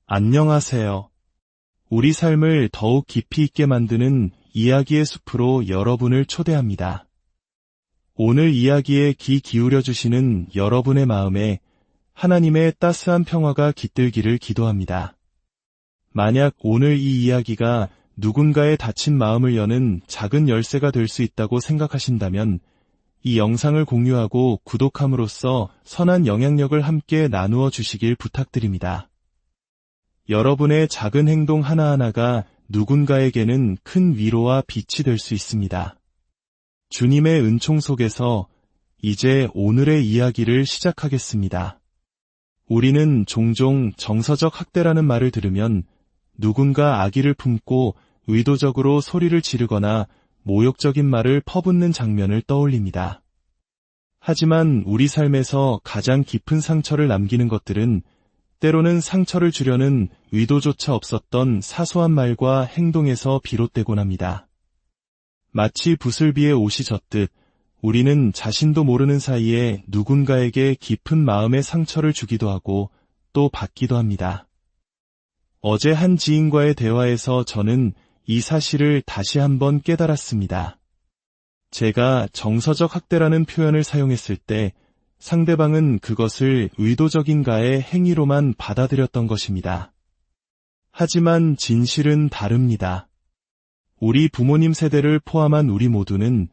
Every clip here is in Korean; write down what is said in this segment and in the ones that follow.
안녕하세요. 우리 삶을 더욱 깊이 있게 만드는 이야기의 숲으로 여러분을 초대합니다. 오늘 이야기에 귀 기울여 주시는 여러분의 마음에 하나님의 따스한 평화가 깃들기를 기도합니다. 만약 오늘 이 이야기가 누군가의 닫힌 마음을 여는 작은 열쇠가 될 수 있다고 생각하신다면 이 영상을 공유하고 구독함으로써 선한 영향력을 함께 나누어 주시길 부탁드립니다. 여러분의 작은 행동 하나하나가 누군가에게는 큰 위로와 빛이 될 수 있습니다. 주님의 은총 속에서 이제 오늘의 이야기를 시작하겠습니다. 우리는 종종 정서적 학대라는 말을 들으면 누군가 악의를 품고 의도적으로 소리를 지르거나 모욕적인 말을 퍼붓는 장면을 떠올립니다. 하지만 우리 삶에서 가장 깊은 상처를 남기는 것들은 때로는 상처를 주려는 의도조차 없었던 사소한 말과 행동에서 비롯되곤 합니다. 마치 부슬비에 옷이 젖듯 우리는 자신도 모르는 사이에 누군가에게 깊은 마음의 상처를 주기도 하고 또 받기도 합니다. 어제 한 지인과의 대화에서 저는 이 사실을 다시 한번 깨달았습니다. 제가 정서적 학대라는 표현을 사용했을 때 상대방은 그것을 의도적인가의 행위로만 받아들였던 것입니다. 하지만 진실은 다릅니다. 우리 부모님 세대를 포함한 우리 모두는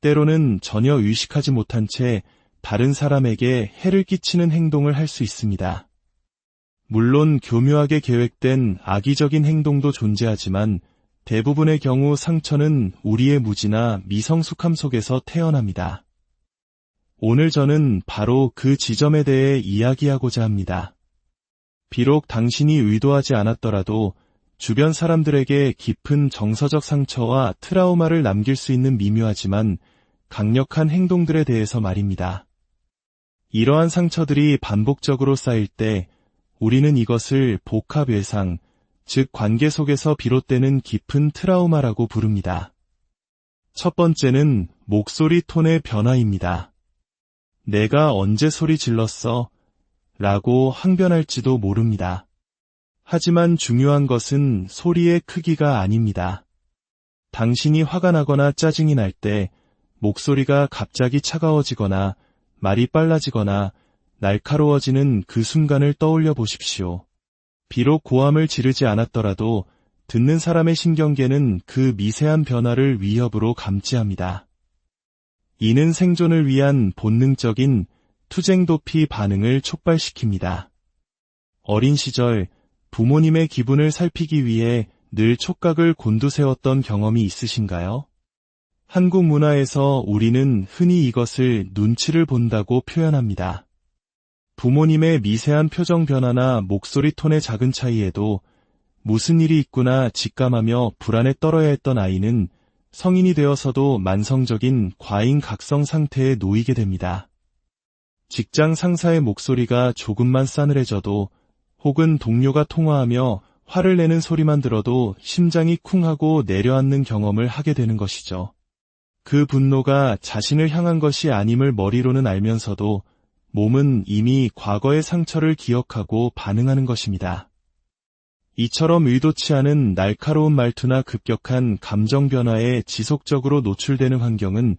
때로는 전혀 의식하지 못한 채 다른 사람에게 해를 끼치는 행동을 할 수 있습니다. 물론 교묘하게 계획된 악의적인 행동도 존재하지만 대부분의 경우 상처는 우리의 무지나 미성숙함 속에서 태어납니다. 오늘 저는 바로 그 지점에 대해 이야기하고자 합니다. 비록 당신이 의도하지 않았더라도 주변 사람들에게 깊은 정서적 상처와 트라우마를 남길 수 있는 미묘하지만 강력한 행동들에 대해서 말입니다. 이러한 상처들이 반복적으로 쌓일 때 우리는 이것을 복합외상, 즉 관계 속에서 비롯되는 깊은 트라우마라고 부릅니다. 첫 번째는 목소리 톤의 변화입니다. 내가 언제 소리 질렀어? 라고 항변할지도 모릅니다. 하지만 중요한 것은 소리의 크기가 아닙니다. 당신이 화가 나거나 짜증이 날 때 목소리가 갑자기 차가워지거나 말이 빨라지거나 날카로워지는 그 순간을 떠올려 보십시오. 비록 고함을 지르지 않았더라도 듣는 사람의 신경계는 그 미세한 변화를 위협으로 감지합니다. 이는 생존을 위한 본능적인 투쟁도피 반응을 촉발시킵니다. 어린 시절 부모님의 기분을 살피기 위해 늘 촉각을 곤두세웠던 경험이 있으신가요? 한국 문화에서 우리는 흔히 이것을 눈치를 본다고 표현합니다. 부모님의 미세한 표정 변화나 목소리 톤의 작은 차이에도 무슨 일이 있구나 직감하며 불안에 떨어야 했던 아이는 성인이 되어서도 만성적인 과잉각성 상태에 놓이게 됩니다. 직장 상사의 목소리가 조금만 싸늘해져도 혹은 동료가 통화하며 화를 내는 소리만 들어도 심장이 쿵하고 내려앉는 경험을 하게 되는 것이죠. 그 분노가 자신을 향한 것이 아님을 머리로는 알면서도 몸은 이미 과거의 상처를 기억하고 반응하는 것입니다. 이처럼 의도치 않은 날카로운 말투나 급격한 감정 변화에 지속적으로 노출되는 환경은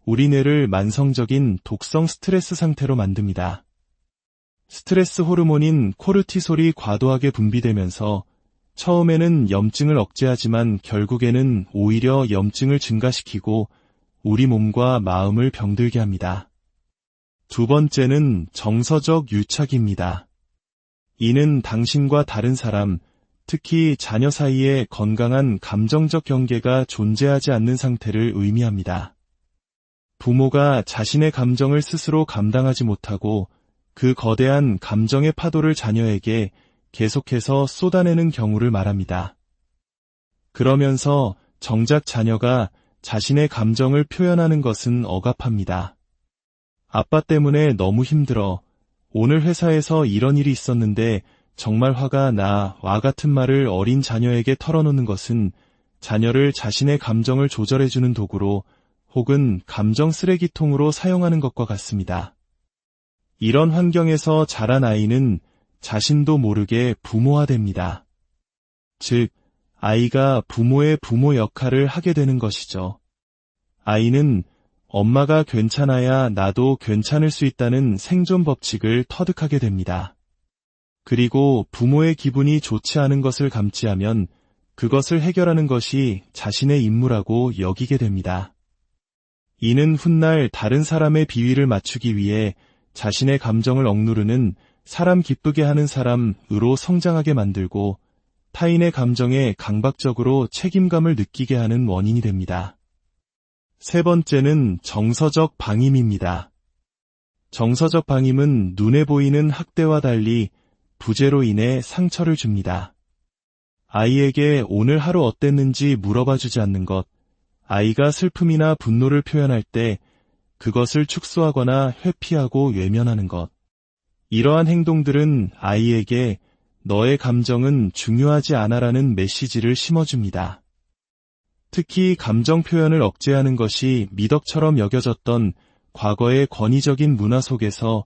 우리 뇌를 만성적인 독성 스트레스 상태로 만듭니다. 스트레스 호르몬인 코르티솔이 과도하게 분비되면서 처음에는 염증을 억제하지만 결국에는 오히려 염증을 증가시키고 우리 몸과 마음을 병들게 합니다. 두 번째는 정서적 유착입니다. 이는 당신과 다른 사람, 특히 자녀 사이에 건강한 감정적 경계가 존재하지 않는 상태를 의미합니다. 부모가 자신의 감정을 스스로 감당하지 못하고 그 거대한 감정의 파도를 자녀에게 계속해서 쏟아내는 경우를 말합니다. 그러면서 정작 자녀가 자신의 감정을 표현하는 것은 억압합니다. 아빠 때문에 너무 힘들어. 오늘 회사에서 이런 일이 있었는데 정말 화가 나와 같은 말을 어린 자녀에게 털어놓는 것은 자녀를 자신의 감정을 조절해주는 도구로 혹은 감정 쓰레기통으로 사용하는 것과 같습니다. 이런 환경에서 자란 아이는 자신도 모르게 부모화됩니다. 즉, 아이가 부모의 부모 역할을 하게 되는 것이죠. 아이는 엄마가 괜찮아야 나도 괜찮을 수 있다는 생존 법칙을 터득하게 됩니다. 그리고 부모의 기분이 좋지 않은 것을 감지하면 그것을 해결하는 것이 자신의 임무라고 여기게 됩니다. 이는 훗날 다른 사람의 비위를 맞추기 위해 자신의 감정을 억누르는 사람 기쁘게 하는 사람으로 성장하게 만들고 타인의 감정에 강박적으로 책임감을 느끼게 하는 원인이 됩니다. 세 번째는 정서적 방임입니다. 정서적 방임은 눈에 보이는 학대와 달리 부재로 인해 상처를 줍니다. 아이에게 오늘 하루 어땠는지 물어봐 주지 않는 것, 아이가 슬픔이나 분노를 표현할 때 그것을 축소하거나 회피하고 외면하는 것. 이러한 행동들은 아이에게 너의 감정은 중요하지 않아라는 메시지를 심어줍니다. 특히 감정 표현을 억제하는 것이 미덕처럼 여겨졌던 과거의 권위적인 문화 속에서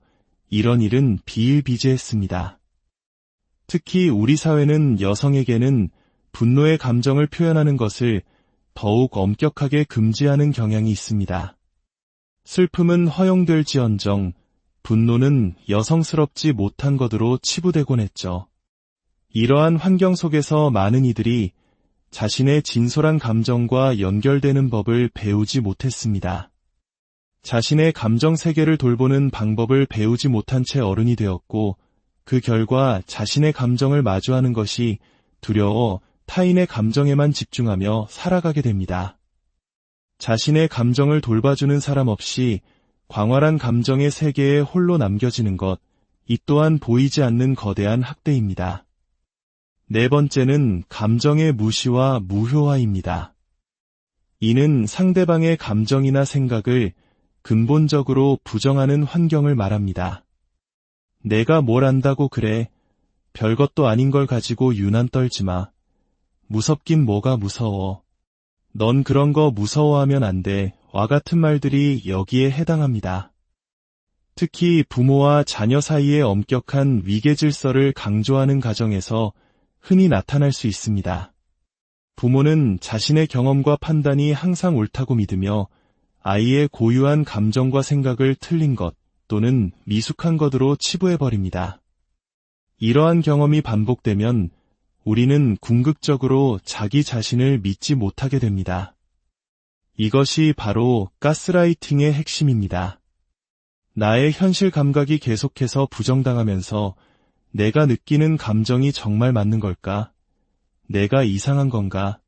이런 일은 비일비재했습니다. 특히 우리 사회는 여성에게는 분노의 감정을 표현하는 것을 더욱 엄격하게 금지하는 경향이 있습니다. 슬픔은 허용될지언정 분노는 여성스럽지 못한 것으로 치부되곤 했죠. 이러한 환경 속에서 많은 이들이 자신의 진솔한 감정과 연결되는 법을 배우지 못했습니다. 자신의 감정 세계를 돌보는 방법을 배우지 못한 채 어른이 되었고 그 결과 자신의 감정을 마주하는 것이 두려워 타인의 감정에만 집중하며 살아가게 됩니다. 자신의 감정을 돌봐주는 사람 없이 광활한 감정의 세계에 홀로 남겨지는 것, 이 또한 보이지 않는 거대한 학대입니다. 네 번째는 감정의 무시와 무효화입니다. 이는 상대방의 감정이나 생각을 근본적으로 부정하는 환경을 말합니다. 내가 뭘 안다고 그래. 별것도 아닌 걸 가지고 유난 떨지 마. 무섭긴 뭐가 무서워. 넌 그런 거 무서워하면 안 돼. 와 같은 말들이 여기에 해당합니다. 특히 부모와 자녀 사이의 엄격한 위계 질서를 강조하는 가정에서 흔히 나타날 수 있습니다. 부모는 자신의 경험과 판단이 항상 옳다고 믿으며 아이의 고유한 감정과 생각을 틀린 것 또는 미숙한 것으로 치부해버립니다. 이러한 경험이 반복되면 우리는 궁극적으로 자기 자신을 믿지 못하게 됩니다. 이것이 바로 가스라이팅의 핵심입니다. 나의 현실 감각이 계속해서 부정당하면서 내가 느끼는 감정이 정말 맞는 걸까? 내가 이상한 건가?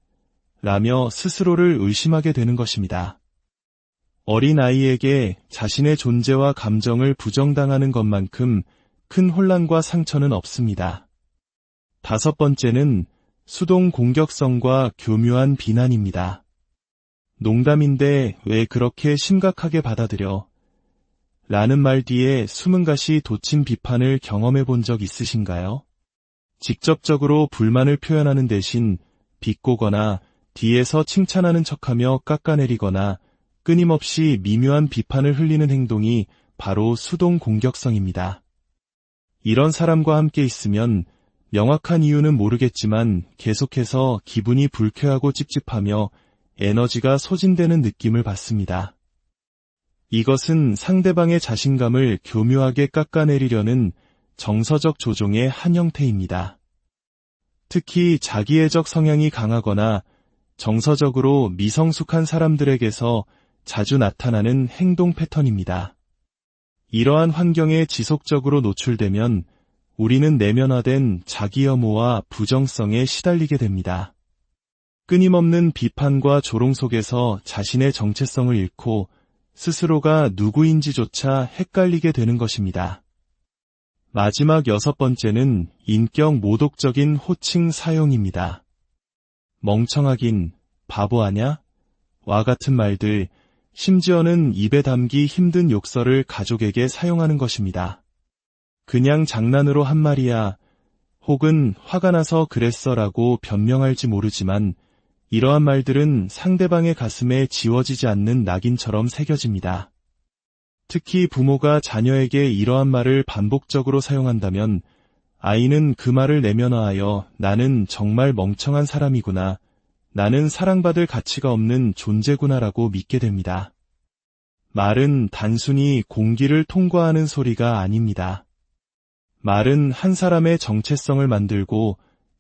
라며 스스로를 의심하게 되는 것입니다. 어린아이에게 자신의 존재와 감정을 부정당하는 것만큼 큰 혼란과 상처는 없습니다. 다섯 번째는 수동 공격성과 교묘한 비난입니다. 농담인데 왜 그렇게 심각하게 받아들여? 라는 말 뒤에 숨은 가시 돋친 비판을 경험해 본 적 있으신가요? 직접적으로 불만을 표현하는 대신 비꼬거나 뒤에서 칭찬하는 척하며 깎아내리거나 끊임없이 미묘한 비판을 흘리는 행동이 바로 수동 공격성입니다. 이런 사람과 함께 있으면 명확한 이유는 모르겠지만 계속해서 기분이 불쾌하고 찝찝하며 에너지가 소진되는 느낌을 받습니다. 이것은 상대방의 자신감을 교묘하게 깎아내리려는 정서적 조종의 한 형태입니다. 특히 자기애적 성향이 강하거나 정서적으로 미성숙한 사람들에게서 자주 나타나는 행동 패턴입니다. 이러한 환경에 지속적으로 노출되면 우리는 내면화된 자기혐오와 부정성에 시달리게 됩니다. 끊임없는 비판과 조롱 속에서 자신의 정체성을 잃고 스스로가 누구인지조차 헷갈리게 되는 것입니다. 마지막 여섯 번째는 인격 모독적인 호칭 사용입니다. 멍청하긴, 바보하냐? 와 같은 말들, 심지어는 입에 담기 힘든 욕설을 가족에게 사용하는 것입니다. 그냥 장난으로 한 말이야, 혹은 화가 나서 그랬어라고 변명할지 모르지만 이러한 말들은 상대방의 가슴에 지워지지 않는 낙인처럼 새겨집니다. 특히 부모가 자녀에게 이러한 말을 반복적으로 사용한다면 아이는 그 말을 내면화하여 나는 정말 멍청한 사람이구나. 나는 사랑받을 가치가 없는 존재구나라고 믿게 됩니다. 말은 단순히 공기를 통과하는 소리가 아닙니다. 말은 한 사람의 정체성을 만들고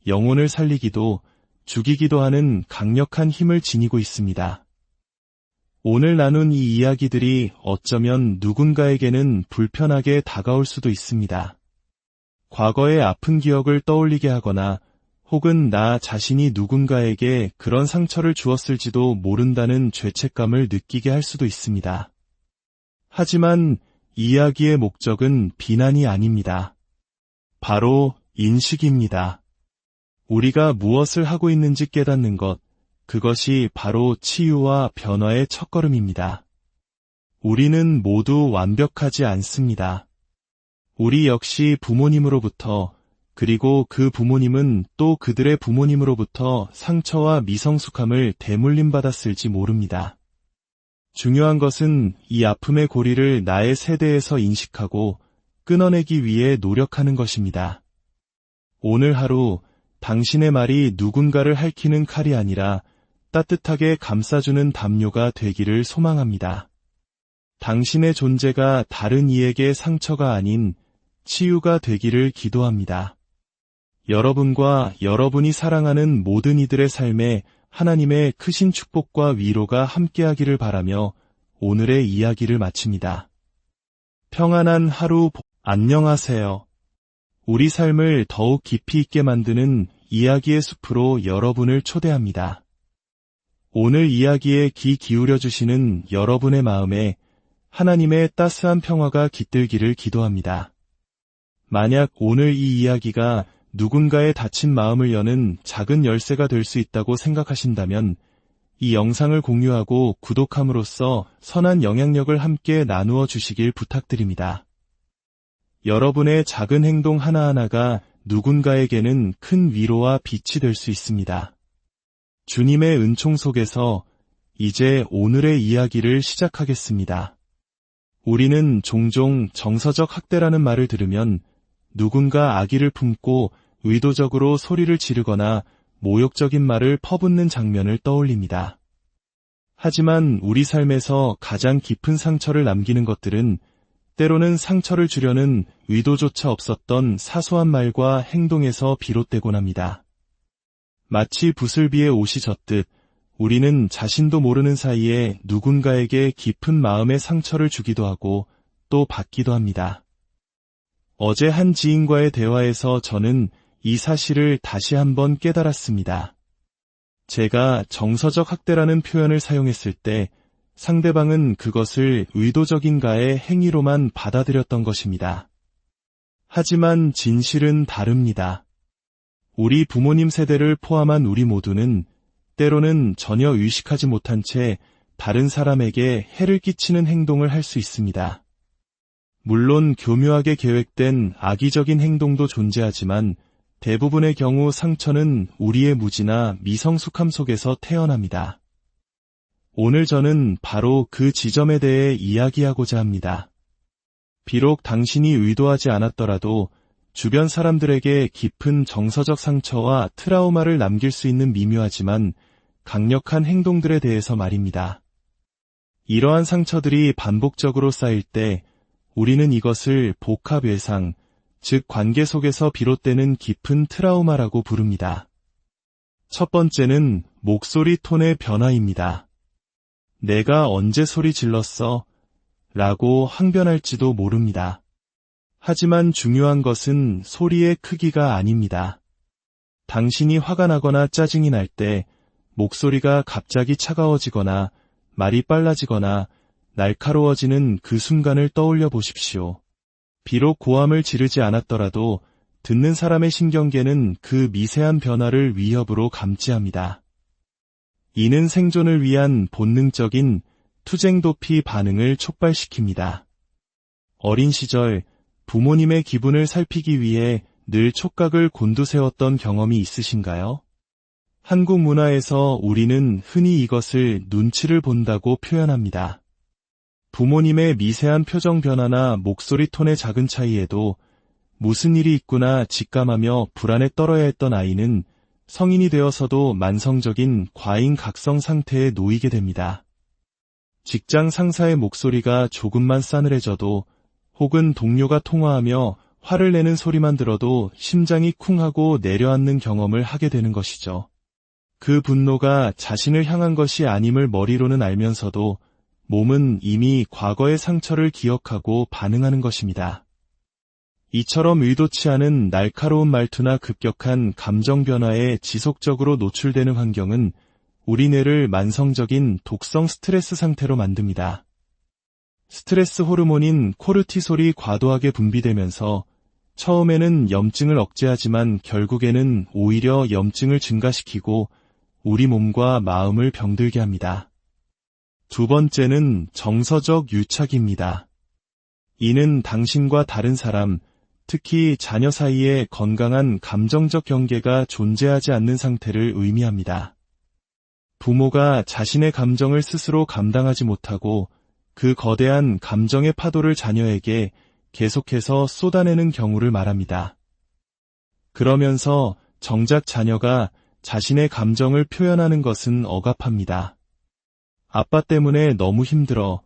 영혼을 살리기도 죽이기도 하는 강력한 힘을 지니고 있습니다. 오늘 나눈 이 이야기들이 어쩌면 누군가에게는 불편하게 다가올 수도 있습니다. 과거의 아픈 기억을 떠올리게 하거나 혹은 나 자신이 누군가에게 그런 상처를 주었을지도 모른다는 죄책감을 느끼게 할 수도 있습니다. 하지만 이야기의 목적은 비난이 아닙니다. 바로 인식입니다. 우리가 무엇을 하고 있는지 깨닫는 것, 그것이 바로 치유와 변화의 첫걸음입니다. 우리는 모두 완벽하지 않습니다. 우리 역시 부모님으로부터, 그리고 그 부모님은 또 그들의 부모님으로부터 상처와 미성숙함을 대물림받았을지 모릅니다. 중요한 것은 이 아픔의 고리를 나의 세대에서 인식하고 끊어내기 위해 노력하는 것입니다. 오늘 하루 당신의 말이 누군가를 핥히는 칼이 아니라 따뜻하게 감싸주는 담요가 되기를 소망합니다. 당신의 존재가 다른 이에게 상처가 아닌 치유가 되기를 기도합니다. 여러분과 여러분이 사랑하는 모든 이들의 삶에 하나님의 크신 축복과 위로가 함께하기를 바라며 오늘의 이야기를 마칩니다. 평안한 하루 안녕하세요. 우리 삶을 더욱 깊이 있게 만드는 이야기의 숲으로 여러분을 초대합니다. 오늘 이야기에 귀 기울여 주시는 여러분의 마음에 하나님의 따스한 평화가 깃들기를 기도합니다. 만약 오늘 이 이야기가 누군가의 닫힌 마음을 여는 작은 열쇠가 될 수 있다고 생각하신다면 이 영상을 공유하고 구독함으로써 선한 영향력을 함께 나누어 주시길 부탁드립니다. 여러분의 작은 행동 하나하나가 누군가에게는 큰 위로와 빛이 될 수 있습니다. 주님의 은총 속에서 이제 오늘의 이야기를 시작하겠습니다. 우리는 종종 정서적 학대라는 말을 들으면 누군가 악의를 품고 의도적으로 소리를 지르거나 모욕적인 말을 퍼붓는 장면을 떠올립니다. 하지만 우리 삶에서 가장 깊은 상처를 남기는 것들은 때로는 상처를 주려는 의도조차 없었던 사소한 말과 행동에서 비롯되곤 합니다. 마치 부슬비에 옷이 젖듯 우리는 자신도 모르는 사이에 누군가에게 깊은 마음의 상처를 주기도 하고 또 받기도 합니다. 어제 한 지인과의 대화에서 저는 이 사실을 다시 한번 깨달았습니다. 제가 정서적 학대라는 표현을 사용했을 때 상대방은 그것을 의도적인가의 행위로만 받아들였던 것입니다. 하지만 진실은 다릅니다. 우리 부모님 세대를 포함한 우리 모두는 때로는 전혀 의식하지 못한 채 다른 사람에게 해를 끼치는 행동을 할 수 있습니다. 물론 교묘하게 계획된 악의적인 행동도 존재하지만 대부분의 경우 상처는 우리의 무지나 미성숙함 속에서 태어납니다. 오늘 저는 바로 그 지점에 대해 이야기하고자 합니다. 비록 당신이 의도하지 않았더라도 주변 사람들에게 깊은 정서적 상처와 트라우마를 남길 수 있는 미묘하지만 강력한 행동들에 대해서 말입니다. 이러한 상처들이 반복적으로 쌓일 때 우리는 이것을 복합외상, 즉 관계 속에서 비롯되는 깊은 트라우마라고 부릅니다. 첫 번째는 목소리 톤의 변화입니다. 내가 언제 소리 질렀어? 라고 항변할지도 모릅니다. 하지만 중요한 것은 소리의 크기가 아닙니다. 당신이 화가 나거나 짜증이 날 때 목소리가 갑자기 차가워지거나 말이 빨라지거나 날카로워지는 그 순간을 떠올려 보십시오. 비록 고함을 지르지 않았더라도 듣는 사람의 신경계는 그 미세한 변화를 위협으로 감지합니다. 이는 생존을 위한 본능적인 투쟁도피 반응을 촉발시킵니다. 어린 시절 부모님의 기분을 살피기 위해 늘 촉각을 곤두세웠던 경험이 있으신가요? 한국 문화에서 우리는 흔히 이것을 눈치를 본다고 표현합니다. 부모님의 미세한 표정 변화나 목소리 톤의 작은 차이에도 무슨 일이 있구나 직감하며 불안에 떨어야 했던 아이는 성인이 되어서도 만성적인 과잉 각성 상태에 놓이게 됩니다. 직장 상사의 목소리가 조금만 싸늘해져도 혹은 동료가 통화하며 화를 내는 소리만 들어도 심장이 쿵하고 내려앉는 경험을 하게 되는 것이죠. 그 분노가 자신을 향한 것이 아님을 머리로는 알면서도 몸은 이미 과거의 상처를 기억하고 반응하는 것입니다. 이처럼 의도치 않은 날카로운 말투나 급격한 감정 변화에 지속적으로 노출되는 환경은 우리 뇌를 만성적인 독성 스트레스 상태로 만듭니다. 스트레스 호르몬인 코르티솔이 과도하게 분비되면서 처음에는 염증을 억제하지만 결국에는 오히려 염증을 증가시키고 우리 몸과 마음을 병들게 합니다. 두 번째는 정서적 유착입니다. 이는 당신과 다른 사람, 특히 자녀 사이에 건강한 감정적 경계가 존재하지 않는 상태를 의미합니다. 부모가 자신의 감정을 스스로 감당하지 못하고 그 거대한 감정의 파도를 자녀에게 계속해서 쏟아내는 경우를 말합니다. 그러면서 정작 자녀가 자신의 감정을 표현하는 것은 억압합니다. 아빠 때문에 너무 힘들어.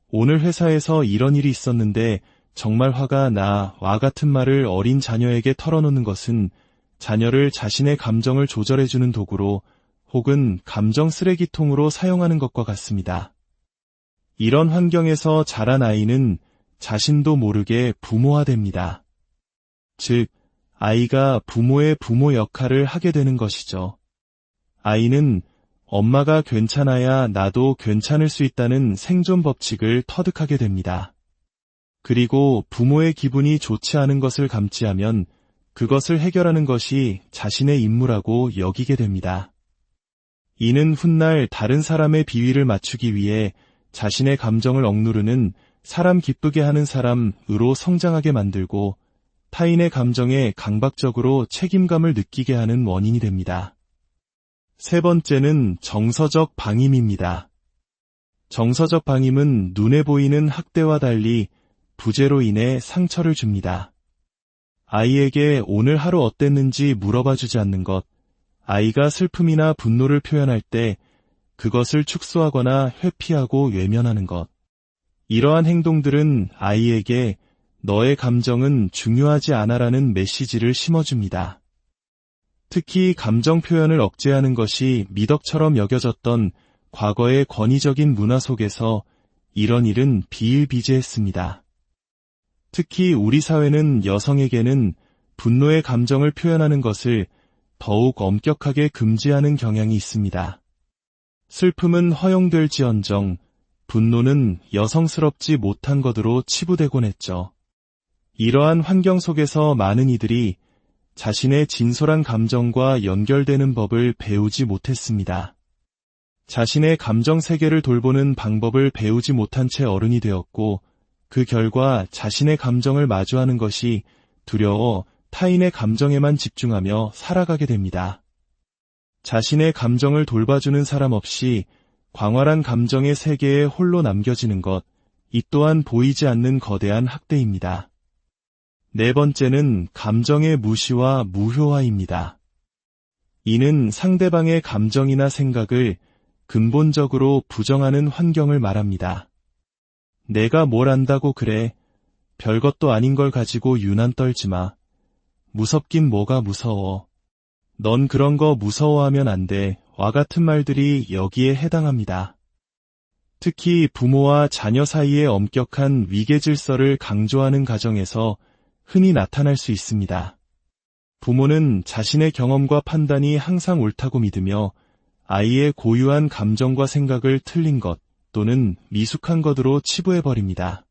오늘 회사에서 이런 일이 있었는데 정말 화가 나와 같은 말을 어린 자녀에게 털어놓는 것은 자녀를 자신의 감정을 조절해주는 도구로 혹은 감정 쓰레기통으로 사용하는 것과 같습니다. 이런 환경에서 자란 아이는 자신도 모르게 부모화됩니다. 즉, 아이가 부모의 부모 역할을 하게 되는 것이죠. 아이는 엄마가 괜찮아야 나도 괜찮을 수 있다는 생존 법칙을 터득하게 됩니다. 그리고 부모의 기분이 좋지 않은 것을 감지하면 그것을 해결하는 것이 자신의 임무라고 여기게 됩니다. 이는 훗날 다른 사람의 비위를 맞추기 위해 자신의 감정을 억누르는 사람 기쁘게 하는 사람으로 성장하게 만들고 타인의 감정에 강박적으로 책임감을 느끼게 하는 원인이 됩니다. 세 번째는 정서적 방임입니다. 정서적 방임은 눈에 보이는 학대와 달리 부재로 인해 상처를 줍니다. 아이에게 오늘 하루 어땠는지 물어봐 주지 않는 것, 아이가 슬픔이나 분노를 표현할 때 그것을 축소하거나 회피하고 외면하는 것. 이러한 행동들은 아이에게 너의 감정은 중요하지 않아라는 메시지를 심어줍니다. 특히 감정 표현을 억제하는 것이 미덕처럼 여겨졌던 과거의 권위적인 문화 속에서 이런 일은 비일비재했습니다. 특히 우리 사회는 여성에게는 분노의 감정을 표현하는 것을 더욱 엄격하게 금지하는 경향이 있습니다. 슬픔은 허용될지언정 분노는 여성스럽지 못한 것으로 치부되곤 했죠. 이러한 환경 속에서 많은 이들이 자신의 진솔한 감정과 연결되는 법을 배우지 못했습니다. 자신의 감정 세계를 돌보는 방법을 배우지 못한 채 어른이 되었고 그 결과 자신의 감정을 마주하는 것이 두려워 타인의 감정에만 집중하며 살아가게 됩니다. 자신의 감정을 돌봐주는 사람 없이 광활한 감정의 세계에 홀로 남겨지는 것, 이 또한 보이지 않는 거대한 학대입니다. 네 번째는 감정의 무시와 무효화입니다. 이는 상대방의 감정이나 생각을 근본적으로 부정하는 환경을 말합니다. 내가 뭘 안다고 그래. 별것도 아닌 걸 가지고 유난 떨지 마. 무섭긴 뭐가 무서워. 넌 그런 거 무서워하면 안 돼. 와 같은 말들이 여기에 해당합니다. 특히 부모와 자녀 사이의 엄격한 위계 질서를 강조하는 가정에서 흔히 나타날 수 있습니다. 부모는 자신의 경험과 판단이 항상 옳다고 믿으며 아이의 고유한 감정과 생각을 틀린 것 또는 미숙한 것으로 치부해버립니다.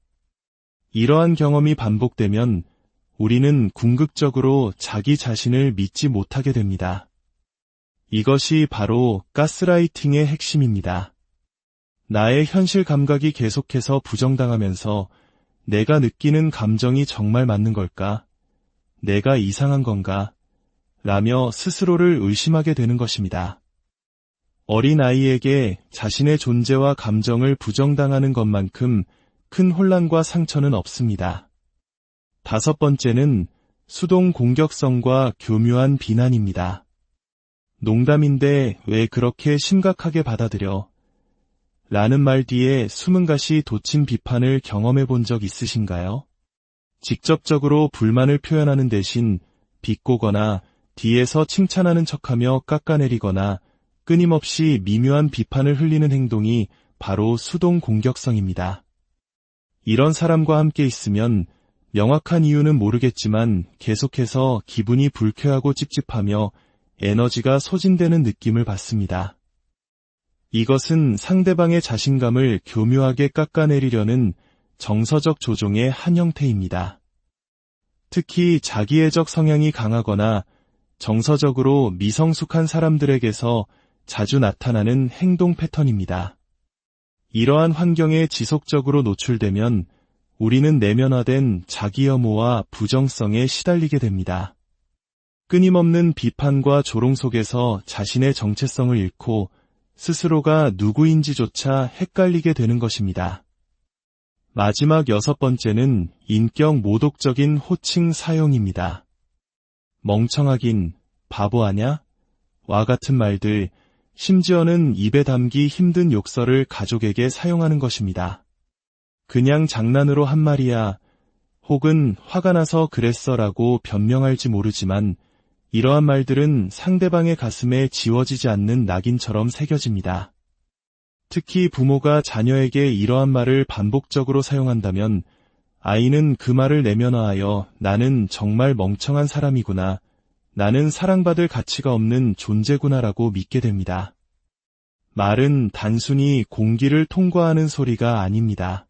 이러한 경험이 반복되면 우리는 궁극적으로 자기 자신을 믿지 못하게 됩니다. 이것이 바로 가스라이팅의 핵심입니다. 나의 현실 감각이 계속해서 부정당하면서 내가 느끼는 감정이 정말 맞는 걸까? 내가 이상한 건가? 라며 스스로를 의심하게 되는 것입니다. 어린 아이에게 자신의 존재와 감정을 부정당하는 것만큼 큰 혼란과 상처는 없습니다. 다섯 번째는 수동 공격성과 교묘한 비난입니다. 농담인데 왜 그렇게 심각하게 받아들여? 라는 말 뒤에 숨은 가시 돋친 비판을 경험해 본 적 있으신가요? 직접적으로 불만을 표현하는 대신 비꼬거나 뒤에서 칭찬하는 척하며 깎아내리거나 끊임없이 미묘한 비판을 흘리는 행동이 바로 수동 공격성입니다. 이런 사람과 함께 있으면 명확한 이유는 모르겠지만 계속해서 기분이 불쾌하고 찝찝하며 에너지가 소진되는 느낌을 받습니다. 이것은 상대방의 자신감을 교묘하게 깎아내리려는 정서적 조종의 한 형태입니다. 특히 자기애적 성향이 강하거나 정서적으로 미성숙한 사람들에게서 자주 나타나는 행동 패턴입니다. 이러한 환경에 지속적으로 노출되면 우리는 내면화된 자기혐오와 부정성에 시달리게 됩니다. 끊임없는 비판과 조롱 속에서 자신의 정체성을 잃고 스스로가 누구인지조차 헷갈리게 되는 것입니다. 마지막 6번째는 인격 모독적인 호칭 사용입니다. 멍청하긴, 바보하냐? 와 같은 말들, 심지어는 입에 담기 힘든 욕설을 가족에게 사용하는 것입니다. 그냥 장난으로 한 말이야, 혹은 화가 나서 그랬어라고 변명할지 모르지만 이러한 말들은 상대방의 가슴에 지워지지 않는 낙인처럼 새겨집니다. 특히 부모가 자녀에게 이러한 말을 반복적으로 사용한다면 아이는 그 말을 내면화하여 나는 정말 멍청한 사람이구나, 나는 사랑받을 가치가 없는 존재구나라고 믿게 됩니다. 말은 단순히 공기를 통과하는 소리가 아닙니다.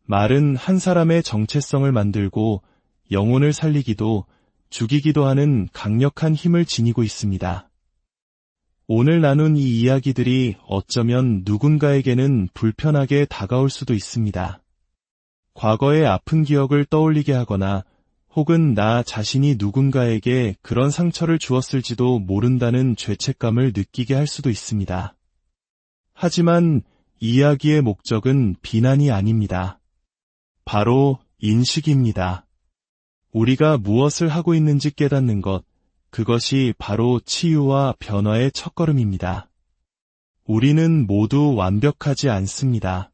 말은 한 사람의 정체성을 만들고 영혼을 살리기도 죽이기도 하는 강력한 힘을 지니고 있습니다. 오늘 나눈 이 이야기들이 어쩌면 누군가에게는 불편하게 다가올 수도 있습니다. 과거의 아픈 기억을 떠올리게 하거나 혹은 나 자신이 누군가에게 그런 상처를 주었을지도 모른다는 죄책감을 느끼게 할 수도 있습니다. 하지만 이야기의 목적은 비난이 아닙니다. 바로 인식입니다. 우리가 무엇을 하고 있는지 깨닫는 것, 그것이 바로 치유와 변화의 첫걸음입니다. 우리는 모두 완벽하지 않습니다.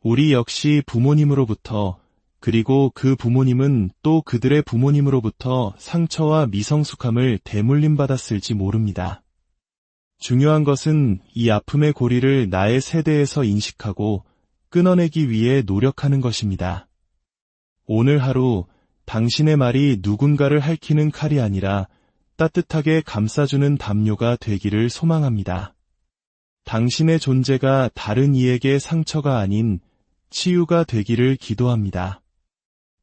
우리 역시 부모님으로부터, 그리고 그 부모님은 또 그들의 부모님으로부터 상처와 미성숙함을 대물림받았을지 모릅니다. 중요한 것은 이 아픔의 고리를 나의 세대에서 인식하고 끊어내기 위해 노력하는 것입니다. 오늘 하루 당신의 말이 누군가를 핥히는 칼이 아니라 따뜻하게 감싸주는 담요가 되기를 소망합니다. 당신의 존재가 다른 이에게 상처가 아닌 치유가 되기를 기도합니다.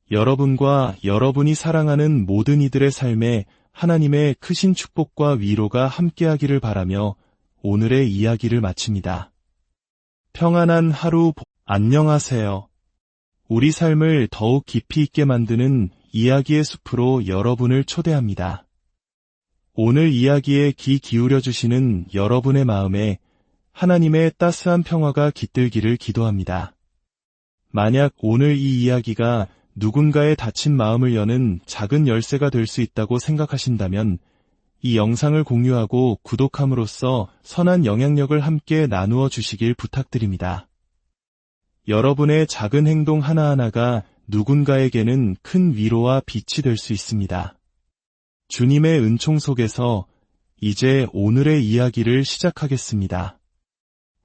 여러분과 여러분이 사랑하는 모든 이들의 삶에 하나님의 크신 축복과 위로가 함께하기를 바라며 오늘의 이야기를 마칩니다. 평안한 하루 안녕하세요. 우리 삶을 더욱 깊이 있게 만드는 이야기의 숲으로 여러분을 초대합니다. 오늘 이야기에 귀 기울여 주시는 여러분의 마음에 하나님의 따스한 평화가 깃들기를 기도합니다. 만약 오늘 이 이야기가 누군가의 다친 마음을 여는 작은 열쇠가 될 수 있다고 생각하신다면 이 영상을 공유하고 구독함으로써 선한 영향력을 함께 나누어 주시길 부탁드립니다. 여러분의 작은 행동 하나하나가 누군가에게는 큰 위로와 빛이 될 수 있습니다. 주님의 은총 속에서 이제 오늘의 이야기를 시작하겠습니다.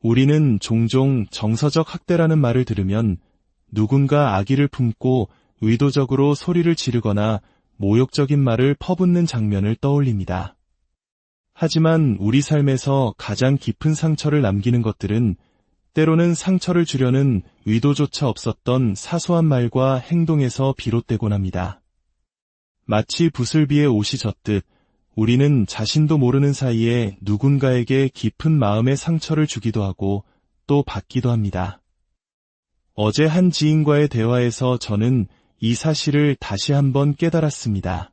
우리는 종종 정서적 학대라는 말을 들으면 누군가 악의를 품고 의도적으로 소리를 지르거나 모욕적인 말을 퍼붓는 장면을 떠올립니다. 하지만 우리 삶에서 가장 깊은 상처를 남기는 것들은 때로는 상처를 주려는 의도조차 없었던 사소한 말과 행동에서 비롯되곤 합니다. 마치 부슬비에 옷이 젖듯 우리는 자신도 모르는 사이에 누군가에게 깊은 마음의 상처를 주기도 하고 또 받기도 합니다. 어제 한 지인과의 대화에서 저는 이 사실을 다시 한번 깨달았습니다.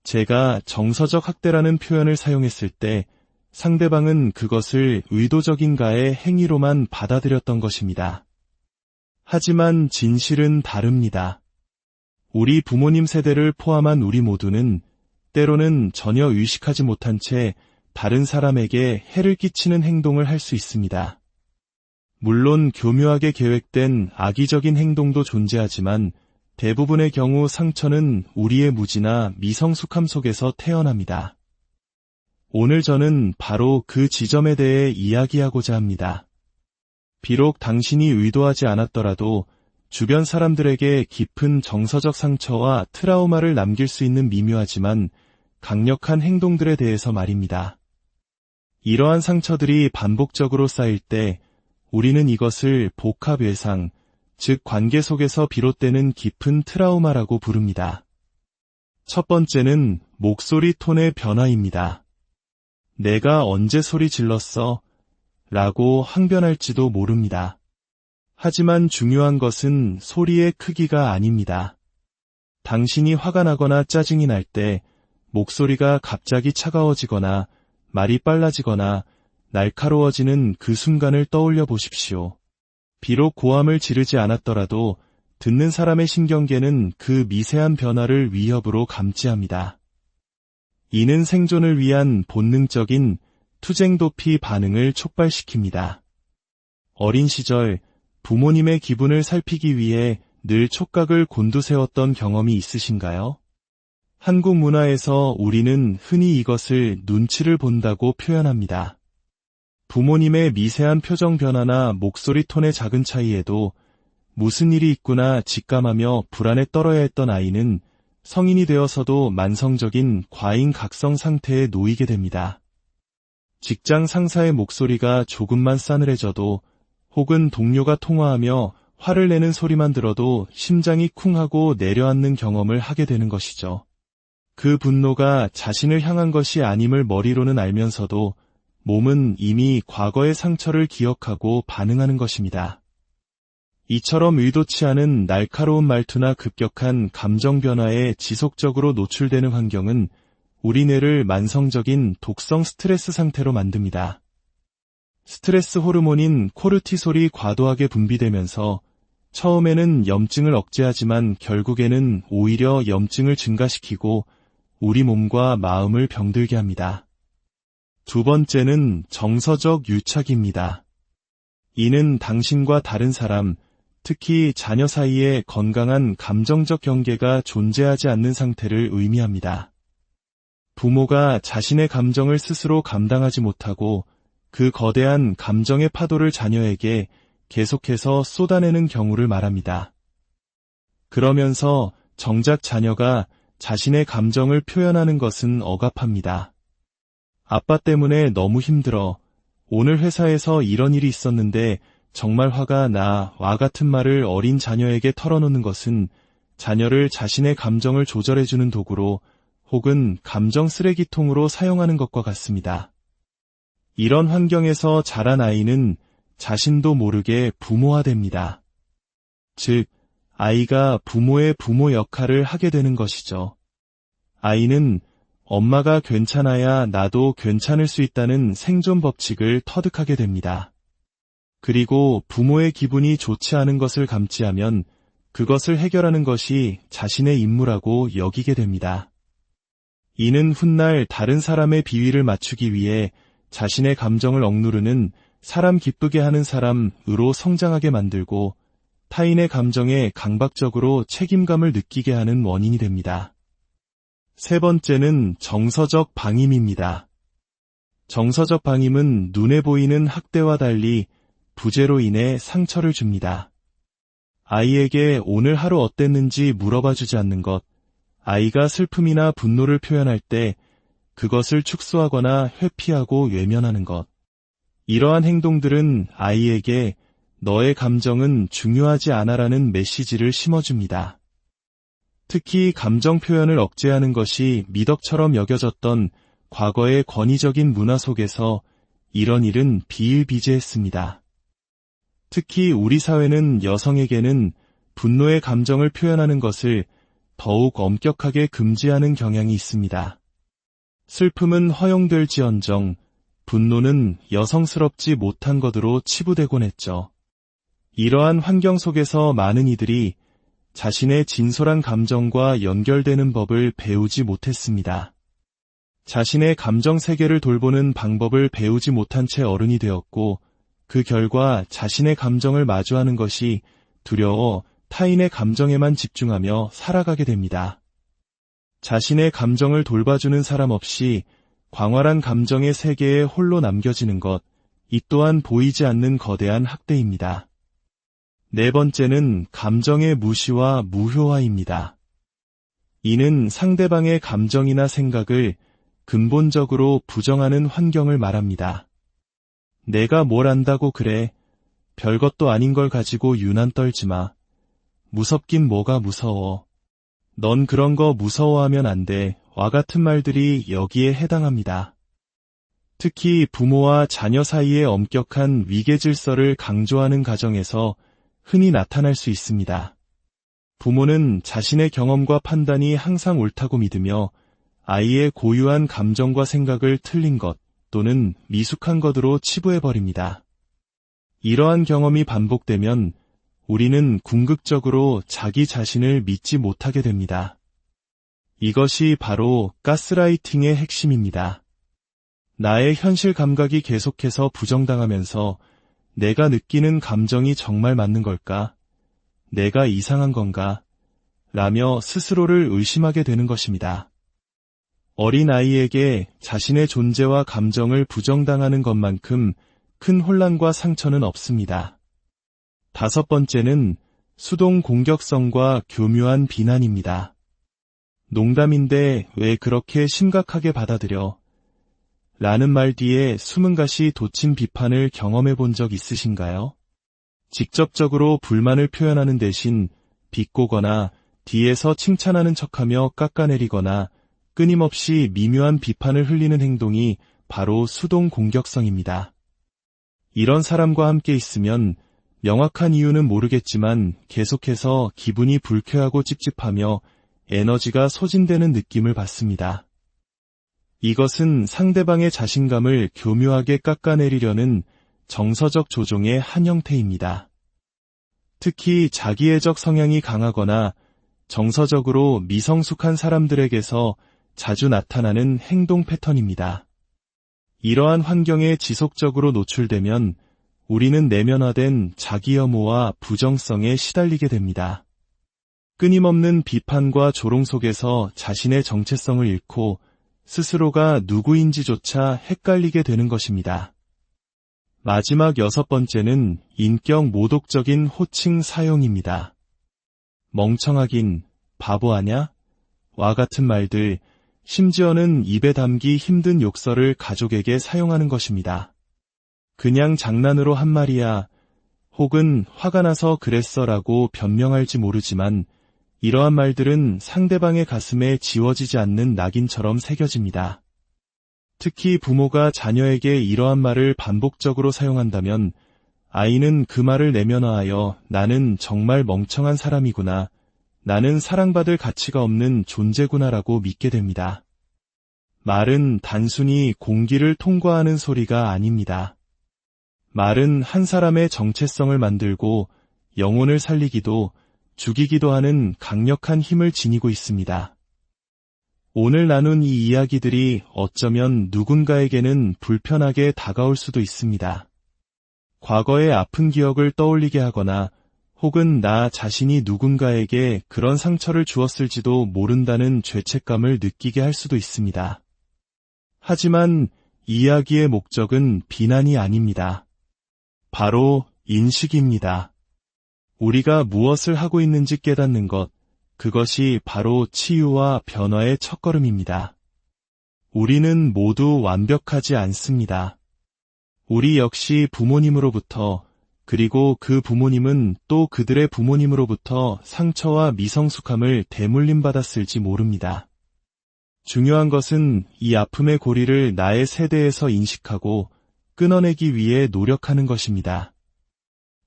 제가 정서적 학대라는 표현을 사용했을 때 상대방은 그것을 의도적인가의 행위로만 받아들였던 것입니다. 하지만 진실은 다릅니다. 우리 부모님 세대를 포함한 우리 모두는 때로는 전혀 의식하지 못한 채 다른 사람에게 해를 끼치는 행동을 할 수 있습니다. 물론 교묘하게 계획된 악의적인 행동도 존재하지만 대부분의 경우 상처는 우리의 무지나 미성숙함 속에서 태어납니다. 오늘 저는 바로 그 지점에 대해 이야기하고자 합니다. 비록 당신이 의도하지 않았더라도 주변 사람들에게 깊은 정서적 상처와 트라우마를 남길 수 있는 미묘하지만 강력한 행동들에 대해서 말입니다. 이러한 상처들이 반복적으로 쌓일 때 우리는 이것을 복합외상, 즉 관계 속에서 비롯되는 깊은 트라우마라고 부릅니다. 첫 번째는 목소리 톤의 변화입니다. 내가 언제 소리 질렀어? 라고 항변할지도 모릅니다. 하지만 중요한 것은 소리의 크기가 아닙니다. 당신이 화가 나거나 짜증이 날 때 목소리가 갑자기 차가워지거나 말이 빨라지거나 날카로워지는 그 순간을 떠올려 보십시오. 비록 고함을 지르지 않았더라도 듣는 사람의 신경계는 그 미세한 변화를 위협으로 감지합니다. 이는 생존을 위한 본능적인 투쟁도피 반응을 촉발시킵니다. 어린 시절 부모님의 기분을 살피기 위해 늘 촉각을 곤두세웠던 경험이 있으신가요? 한국 문화에서 우리는 흔히 이것을 눈치를 본다고 표현합니다. 부모님의 미세한 표정 변화나 목소리 톤의 작은 차이에도 무슨 일이 있구나 직감하며 불안에 떨어야 했던 아이는 성인이 되어서도 만성적인 과잉각성 상태에 놓이게 됩니다. 직장 상사의 목소리가 조금만 싸늘해져도 혹은 동료가 통화하며 화를 내는 소리만 들어도 심장이 쿵하고 내려앉는 경험을 하게 되는 것이죠. 그 분노가 자신을 향한 것이 아님을 머리로는 알면서도 몸은 이미 과거의 상처를 기억하고 반응하는 것입니다. 이처럼 의도치 않은 날카로운 말투나 급격한 감정 변화에 지속적으로 노출되는 환경은 우리 뇌를 만성적인 독성 스트레스 상태로 만듭니다. 스트레스 호르몬인 코르티솔이 과도하게 분비되면서 처음에는 염증을 억제하지만 결국에는 오히려 염증을 증가시키고 우리 몸과 마음을 병들게 합니다. 두 번째는 정서적 유착입니다. 이는 당신과 다른 사람, 특히 자녀 사이에 건강한 감정적 경계가 존재하지 않는 상태를 의미합니다. 부모가 자신의 감정을 스스로 감당하지 못하고 그 거대한 감정의 파도를 자녀에게 계속해서 쏟아내는 경우를 말합니다. 그러면서 정작 자녀가 자신의 감정을 표현하는 것은 억압합니다. 아빠 때문에 너무 힘들어. 오늘 회사에서 이런 일이 있었는데 정말 화가 나와 같은 말을 어린 자녀에게 털어놓는 것은 자녀를 자신의 감정을 조절해주는 도구로 혹은 감정 쓰레기통으로 사용하는 것과 같습니다. 이런 환경에서 자란 아이는 자신도 모르게 부모화됩니다. 즉, 아이가 부모의 부모 역할을 하게 되는 것이죠. 아이는 엄마가 괜찮아야 나도 괜찮을 수 있다는 생존 법칙을 터득하게 됩니다. 그리고 부모의 기분이 좋지 않은 것을 감지하면 그것을 해결하는 것이 자신의 임무라고 여기게 됩니다. 이는 훗날 다른 사람의 비위를 맞추기 위해 자신의 감정을 억누르는 사람 기쁘게 하는 사람으로 성장하게 만들고 타인의 감정에 강박적으로 책임감을 느끼게 하는 원인이 됩니다. 세 번째는 정서적 방임입니다. 정서적 방임은 눈에 보이는 학대와 달리 부재로 인해 상처를 줍니다. 아이에게 오늘 하루 어땠는지 물어봐주지 않는 것, 아이가 슬픔이나 분노를 표현할 때 그것을 축소하거나 회피하고 외면하는 것. 이러한 행동들은 아이에게 너의 감정은 중요하지 않아라는 메시지를 심어줍니다. 특히 감정 표현을 억제하는 것이 미덕처럼 여겨졌던 과거의 권위적인 문화 속에서 이런 일은 비일비재했습니다. 특히 우리 사회는 여성에게는 분노의 감정을 표현하는 것을 더욱 엄격하게 금지하는 경향이 있습니다. 슬픔은 허용될지언정 분노는 여성스럽지 못한 것으로 치부되곤 했죠. 이러한 환경 속에서 많은 이들이 자신의 진솔한 감정과 연결되는 법을 배우지 못했습니다. 자신의 감정 세계를 돌보는 방법을 배우지 못한 채 어른이 되었고, 그 결과 자신의 감정을 마주하는 것이 두려워 타인의 감정에만 집중하며 살아가게 됩니다. 자신의 감정을 돌봐주는 사람 없이 광활한 감정의 세계에 홀로 남겨지는 것, 이 또한 보이지 않는 거대한 학대입니다. 네 번째는 감정의 무시와 무효화입니다. 이는 상대방의 감정이나 생각을 근본적으로 부정하는 환경을 말합니다. 내가 뭘 안다고 그래. 별것도 아닌 걸 가지고 유난 떨지 마. 무섭긴 뭐가 무서워. 넌 그런 거 무서워하면 안 돼. 와 같은 말들이 여기에 해당합니다. 특히 부모와 자녀 사이의 엄격한 위계 질서를 강조하는 가정에서 흔히 나타날 수 있습니다. 부모는 자신의 경험과 판단이 항상 옳다고 믿으며 아이의 고유한 감정과 생각을 틀린 것 또는 미숙한 것으로 치부해버립니다. 이러한 경험이 반복되면 우리는 궁극적으로 자기 자신을 믿지 못하게 됩니다. 이것이 바로 가스라이팅의 핵심입니다. 나의 현실 감각이 계속해서 부정당하면서 내가 느끼는 감정이 정말 맞는 걸까? 내가 이상한 건가? 라며 스스로를 의심하게 되는 것입니다. 어린아이에게 자신의 존재와 감정을 부정당하는 것만큼 큰 혼란과 상처는 없습니다. 다섯 번째는 수동 공격성과 교묘한 비난입니다. 농담인데 왜 그렇게 심각하게 받아들여? 라는 말 뒤에 숨은 가시 돋친 비판을 경험해 본 적 있으신가요? 직접적으로 불만을 표현하는 대신 비꼬거나 뒤에서 칭찬하는 척하며 깎아내리거나 끊임없이 미묘한 비판을 흘리는 행동이 바로 수동 공격성입니다. 이런 사람과 함께 있으면 명확한 이유는 모르겠지만 계속해서 기분이 불쾌하고 찝찝하며 에너지가 소진되는 느낌을 받습니다. 이것은 상대방의 자신감을 교묘하게 깎아내리려는 정서적 조종의 한 형태입니다. 특히 자기애적 성향이 강하거나 정서적으로 미성숙한 사람들에게서 자주 나타나는 행동 패턴입니다. 이러한 환경에 지속적으로 노출되면 우리는 내면화된 자기혐오와 부정성에 시달리게 됩니다. 끊임없는 비판과 조롱 속에서 자신의 정체성을 잃고 스스로가 누구인지조차 헷갈리게 되는 것입니다. 마지막 여섯 번째는 인격 모독적인 호칭 사용입니다. 멍청하긴, 바보하냐? 와 같은 말들, 심지어는 입에 담기 힘든 욕설을 가족에게 사용하는 것입니다. 그냥 장난으로 한 말이야, 혹은 화가 나서 그랬어라고 변명할지 모르지만 이러한 말들은 상대방의 가슴에 지워지지 않는 낙인처럼 새겨집니다. 특히 부모가 자녀에게 이러한 말을 반복적으로 사용한다면 아이는 그 말을 내면화하여 나는 정말 멍청한 사람이구나, 나는 사랑받을 가치가 없는 존재구나라고 믿게 됩니다. 말은 단순히 공기를 통과하는 소리가 아닙니다. 말은 한 사람의 정체성을 만들고 영혼을 살리기도 죽이기도 하는 강력한 힘을 지니고 있습니다. 오늘 나눈 이 이야기들이 어쩌면 누군가에게는 불편하게 다가올 수도 있습니다. 과거의 아픈 기억을 떠올리게 하거나 혹은 나 자신이 누군가에게 그런 상처를 주었을지도 모른다는 죄책감을 느끼게 할 수도 있습니다. 하지만 이야기의 목적은 비난이 아닙니다. 바로 인식입니다. 우리가 무엇을 하고 있는지 깨닫는 것, 그것이 바로 치유와 변화의 첫걸음입니다. 우리는 모두 완벽하지 않습니다. 우리 역시 부모님으로부터, 그리고 그 부모님은 또 그들의 부모님으로부터 상처와 미성숙함을 대물림받았을지 모릅니다. 중요한 것은 이 아픔의 고리를 나의 세대에서 인식하고 끊어내기 위해 노력하는 것입니다.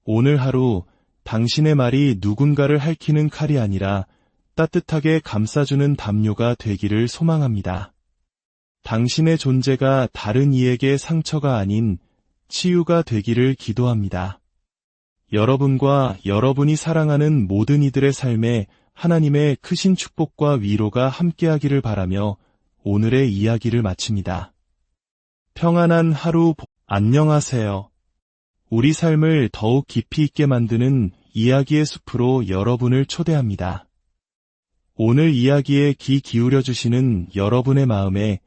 오늘 하루 당신의 말이 누군가를 핥히는 칼이 아니라 따뜻하게 감싸주는 담요가 되기를 소망합니다. 당신의 존재가 다른 이에게 상처가 아닌 치유가 되기를 기도합니다. 여러분과 여러분이 사랑하는 모든 이들의 삶에 하나님의 크신 축복과 위로가 함께하기를 바라며 오늘의 이야기를 마칩니다. 평안한 하루 안녕하세요. 우리 삶을 더욱 깊이 있게 만드는 이야기의 숲으로 여러분을 초대합니다. 오늘 이야기에 귀 기울여 주시는 여러분의 마음에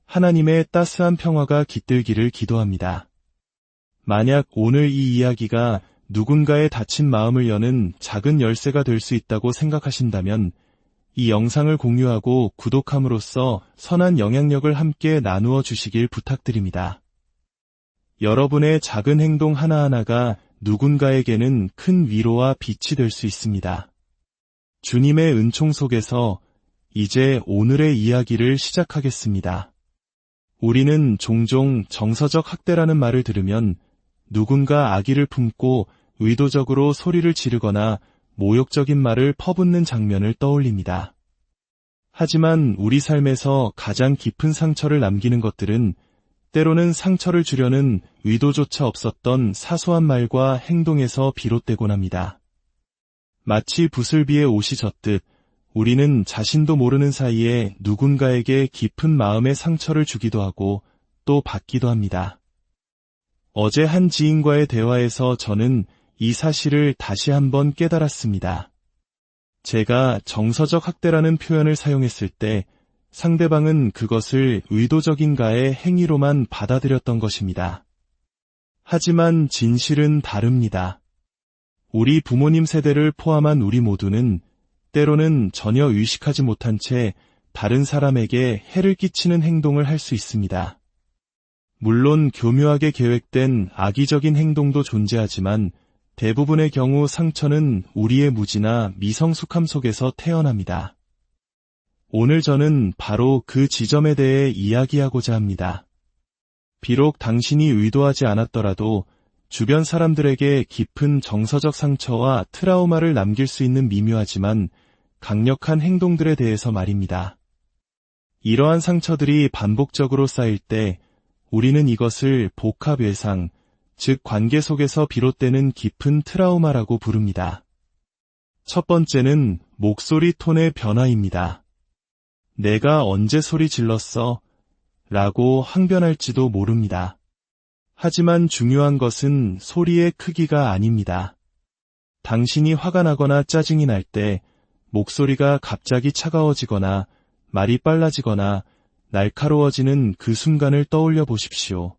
하나님의 따스한 평화가 깃들기를 기도합니다. 만약 오늘 이 이야기가 누군가의 닫힌 마음을 여는 작은 열쇠가 될 수 있다고 생각하신다면 이 영상을 공유하고 구독함으로써 선한 영향력을 함께 나누어 주시길 부탁드립니다. 여러분의 작은 행동 하나하나가 누군가에게는 큰 위로와 빛이 될 수 있습니다. 주님의 은총 속에서 이제 오늘의 이야기를 시작하겠습니다. 우리는 종종 정서적 학대라는 말을 들으면 누군가 악의를 품고 의도적으로 소리를 지르거나 모욕적인 말을 퍼붓는 장면을 떠올립니다. 하지만 우리 삶에서 가장 깊은 상처를 남기는 것들은 때로는 상처를 주려는 의도조차 없었던 사소한 말과 행동에서 비롯되곤 합니다. 마치 부슬비에 옷이 젖듯 우리는 자신도 모르는 사이에 누군가에게 깊은 마음의 상처를 주기도 하고 또 받기도 합니다. 어제 한 지인과의 대화에서 저는 이 사실을 다시 한번 깨달았습니다. 제가 정서적 학대라는 표현을 사용했을 때 상대방은 그것을 의도적인가의 행위로만 받아들였던 것입니다. 하지만 진실은 다릅니다. 우리 부모님 세대를 포함한 우리 모두는 때로는 전혀 의식하지 못한 채 다른 사람에게 해를 끼치는 행동을 할 수 있습니다. 물론 교묘하게 계획된 악의적인 행동도 존재하지만 대부분의 경우 상처는 우리의 무지나 미성숙함 속에서 태어납니다. 오늘 저는 바로 그 지점에 대해 이야기하고자 합니다. 비록 당신이 의도하지 않았더라도 주변 사람들에게 깊은 정서적 상처와 트라우마를 남길 수 있는 미묘하지만 강력한 행동들에 대해서 말입니다. 이러한 상처들이 반복적으로 쌓일 때 우리는 이것을 복합외상, 즉 관계 속에서 비롯되는 깊은 트라우마라고 부릅니다. 첫 번째는 목소리 톤의 변화입니다. 내가 언제 소리 질렀어? 라고 항변할지도 모릅니다. 하지만 중요한 것은 소리의 크기가 아닙니다. 당신이 화가 나거나 짜증이 날 때 목소리가 갑자기 차가워지거나 말이 빨라지거나 날카로워지는 그 순간을 떠올려 보십시오.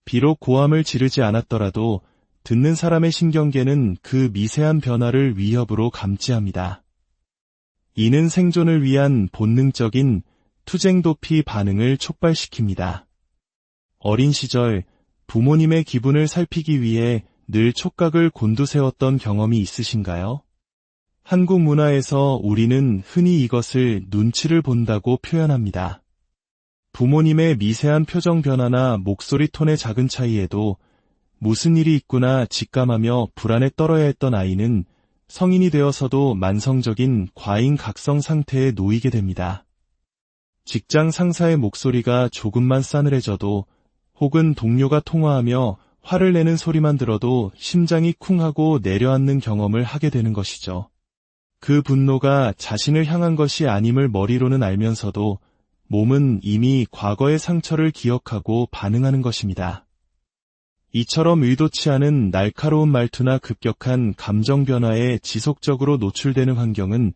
비록 고함을 지르지 않았더라도 듣는 사람의 신경계는 그 미세한 변화를 위협으로 감지합니다. 이는 생존을 위한 본능적인 투쟁도피 반응을 촉발시킵니다. 어린 시절 부모님의 기분을 살피기 위해 늘 촉각을 곤두세웠던 경험이 있으신가요? 한국 문화에서 우리는 흔히 이것을 눈치를 본다고 표현합니다. 부모님의 미세한 표정 변화나 목소리 톤의 작은 차이에도 무슨 일이 있구나 직감하며 불안에 떨어야 했던 아이는 성인이 되어서도 만성적인 과잉 각성 상태에 놓이게 됩니다. 직장 상사의 목소리가 조금만 싸늘해져도 혹은 동료가 통화하며 화를 내는 소리만 들어도 심장이 쿵하고 내려앉는 경험을 하게 되는 것이죠. 그 분노가 자신을 향한 것이 아님을 머리로는 알면서도 몸은 이미 과거의 상처를 기억하고 반응하는 것입니다. 이처럼 의도치 않은 날카로운 말투나 급격한 감정 변화에 지속적으로 노출되는 환경은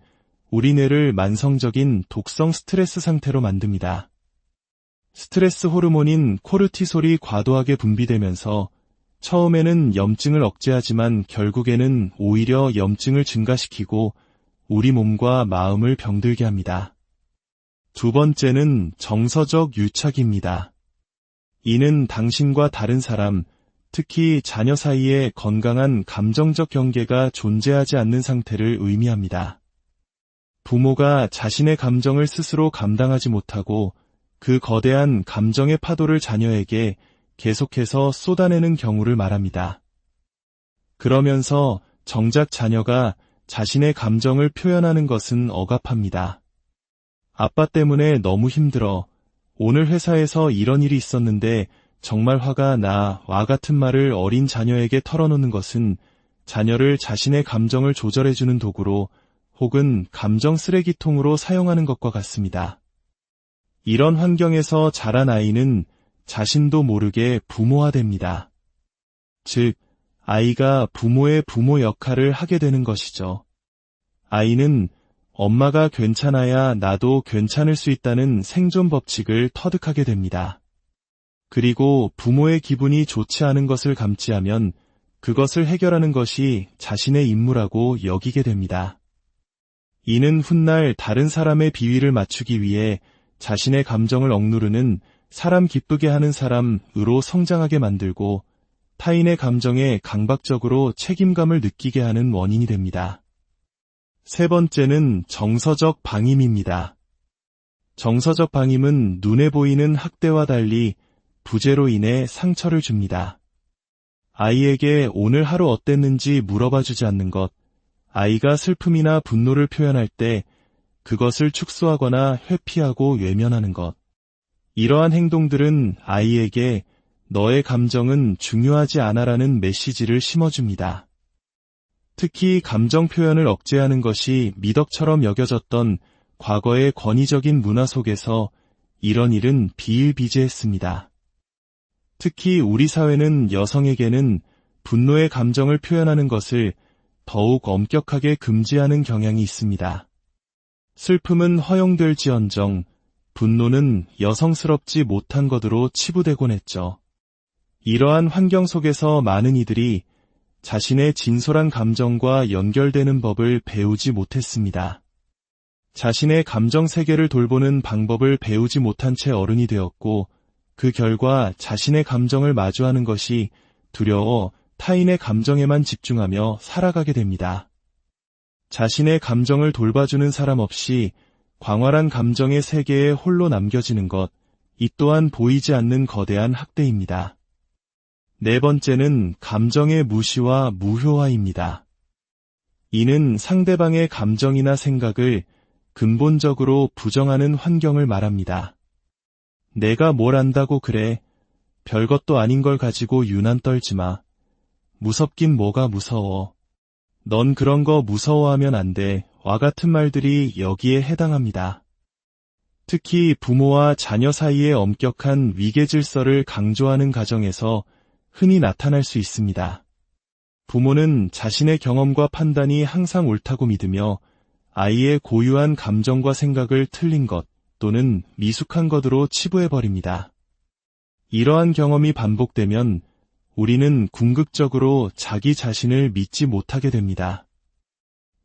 우리 뇌를 만성적인 독성 스트레스 상태로 만듭니다. 스트레스 호르몬인 코르티솔이 과도하게 분비되면서 처음에는 염증을 억제하지만 결국에는 오히려 염증을 증가시키고 우리 몸과 마음을 병들게 합니다. 두 번째는 정서적 유착입니다. 이는 당신과 다른 사람, 특히 자녀 사이에 건강한 감정적 경계가 존재하지 않는 상태를 의미합니다. 부모가 자신의 감정을 스스로 감당하지 못하고 그 거대한 감정의 파도를 자녀에게 계속해서 쏟아내는 경우를 말합니다. 그러면서 정작 자녀가 자신의 감정을 표현하는 것은 억압합니다. 아빠 때문에 너무 힘들어. 오늘 회사에서 이런 일이 있었는데 정말 화가 나와 같은 말을 어린 자녀에게 털어놓는 것은 자녀를 자신의 감정을 조절해주는 도구로 혹은 감정 쓰레기통으로 사용하는 것과 같습니다. 이런 환경에서 자란 아이는 자신도 모르게 부모화됩니다. 즉, 아이가 부모의 부모 역할을 하게 되는 것이죠. 아이는 엄마가 괜찮아야 나도 괜찮을 수 있다는 생존 법칙을 터득하게 됩니다. 그리고 부모의 기분이 좋지 않은 것을 감지하면 그것을 해결하는 것이 자신의 임무라고 여기게 됩니다. 이는 훗날 다른 사람의 비위를 맞추기 위해 자신의 감정을 억누르는 사람 기쁘게 하는 사람으로 성장하게 만들고 타인의 감정에 강박적으로 책임감을 느끼게 하는 원인이 됩니다. 세 번째는 정서적 방임입니다. 정서적 방임은 눈에 보이는 학대와 달리 부재로 인해 상처를 줍니다. 아이에게 오늘 하루 어땠는지 물어봐 주지 않는 것, 아이가 슬픔이나 분노를 표현할 때 그것을 축소하거나 회피하고 외면하는 것. 이러한 행동들은 아이에게 너의 감정은 중요하지 않아라는 메시지를 심어줍니다. 특히 감정 표현을 억제하는 것이 미덕처럼 여겨졌던 과거의 권위적인 문화 속에서 이런 일은 비일비재했습니다. 특히 우리 사회는 여성에게는 분노의 감정을 표현하는 것을 더욱 엄격하게 금지하는 경향이 있습니다. 슬픔은 허용될지언정 분노는 여성스럽지 못한 것으로 치부되곤 했죠. 이러한 환경 속에서 많은 이들이 자신의 진솔한 감정과 연결되는 법을 배우지 못했습니다. 자신의 감정 세계를 돌보는 방법을 배우지 못한 채 어른이 되었고 그 결과 자신의 감정을 마주하는 것이 두려워 타인의 감정에만 집중하며 살아가게 됩니다. 자신의 감정을 돌봐주는 사람 없이 광활한 감정의 세계에 홀로 남겨지는 것, 이 또한 보이지 않는 거대한 학대입니다. 네 번째는 감정의 무시와 무효화입니다. 이는 상대방의 감정이나 생각을 근본적으로 부정하는 환경을 말합니다. 내가 뭘 안다고 그래. 별것도 아닌 걸 가지고 유난 떨지 마. 무섭긴 뭐가 무서워. 넌 그런 거 무서워하면 안 돼. 와 같은 말들이 여기에 해당합니다. 특히 부모와 자녀 사이의 엄격한 위계 질서를 강조하는 가정에서 흔히 나타날 수 있습니다. 부모는 자신의 경험과 판단이 항상 옳다고 믿으며 아이의 고유한 감정과 생각을 틀린 것 또는 미숙한 것으로 치부해버립니다. 이러한 경험이 반복되면 우리는 궁극적으로 자기 자신을 믿지 못하게 됩니다.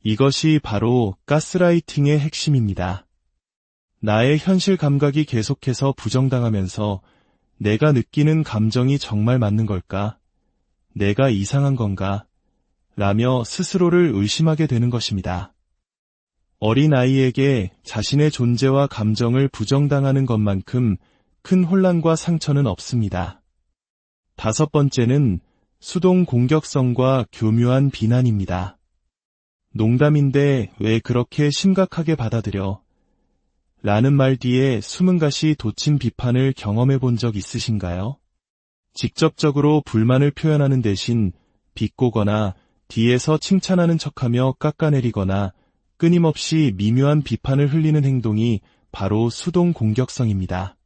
이것이 바로 가스라이팅의 핵심입니다. 나의 현실 감각이 계속해서 부정당하면서 내가 느끼는 감정이 정말 맞는 걸까? 내가 이상한 건가? 라며 스스로를 의심하게 되는 것입니다. 어린아이에게 자신의 존재와 감정을 부정당하는 것만큼 큰 혼란과 상처는 없습니다. 다섯 번째는 수동 공격성과 교묘한 비난입니다. 농담인데 왜 그렇게 심각하게 받아들여? 라는 말 뒤에 숨은 가시 돋친 비판을 경험해 본 적 있으신가요? 직접적으로 불만을 표현하는 대신 비꼬거나 뒤에서 칭찬하는 척하며 깎아내리거나 끊임없이 미묘한 비판을 흘리는 행동이 바로 수동 공격성입니다.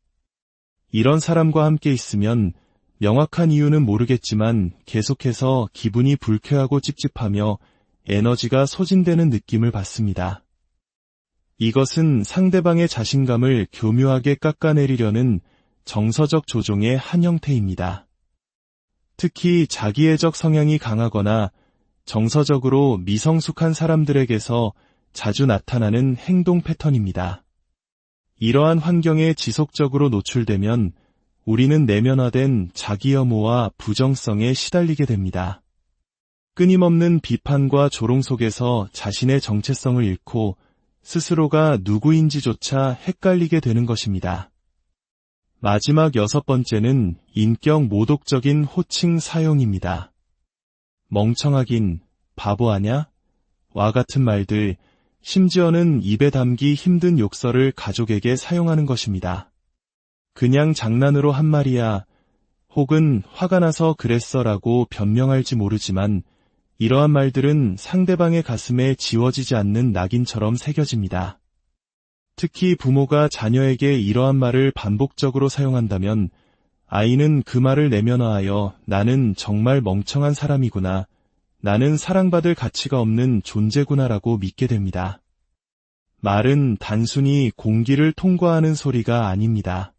이런 사람과 함께 있으면 명확한 이유는 모르겠지만 계속해서 기분이 불쾌하고 찝찝하며 에너지가 소진되는 느낌을 받습니다. 이것은 상대방의 자신감을 교묘하게 깎아내리려는 정서적 조종의 한 형태입니다. 특히 자기애적 성향이 강하거나 정서적으로 미성숙한 사람들에게서 자주 나타나는 행동 패턴입니다. 이러한 환경에 지속적으로 노출되면 우리는 내면화된 자기혐오와 부정성에 시달리게 됩니다. 끊임없는 비판과 조롱 속에서 자신의 정체성을 잃고 스스로가 누구인지조차 헷갈리게 되는 것입니다. 마지막 여섯 번째는 인격 모독적인 호칭 사용입니다. 멍청하긴, 바보 아냐? 와 같은 말들, 심지어는 입에 담기 힘든 욕설을 가족에게 사용하는 것입니다. 그냥 장난으로 한 말이야, 혹은 화가 나서 그랬어라고 변명할지 모르지만 이러한 말들은 상대방의 가슴에 지워지지 않는 낙인처럼 새겨집니다. 특히 부모가 자녀에게 이러한 말을 반복적으로 사용한다면 아이는 그 말을 내면화하여 나는 정말 멍청한 사람이구나, 나는 사랑받을 가치가 없는 존재구나라고 믿게 됩니다. 말은 단순히 공기를 통과하는 소리가 아닙니다.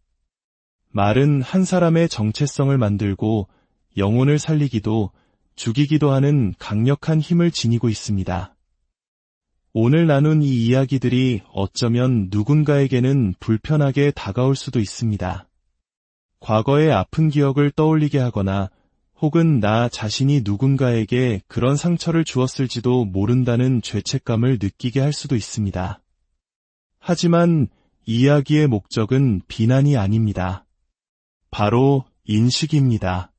말은 한 사람의 정체성을 만들고 영혼을 살리기도 죽이기도 하는 강력한 힘을 지니고 있습니다. 오늘 나눈 이 이야기들이 어쩌면 누군가에게는 불편하게 다가올 수도 있습니다. 과거의 아픈 기억을 떠올리게 하거나 혹은 나 자신이 누군가에게 그런 상처를 주었을지도 모른다는 죄책감을 느끼게 할 수도 있습니다. 하지만 이야기의 목적은 비난이 아닙니다. 바로 인식입니다.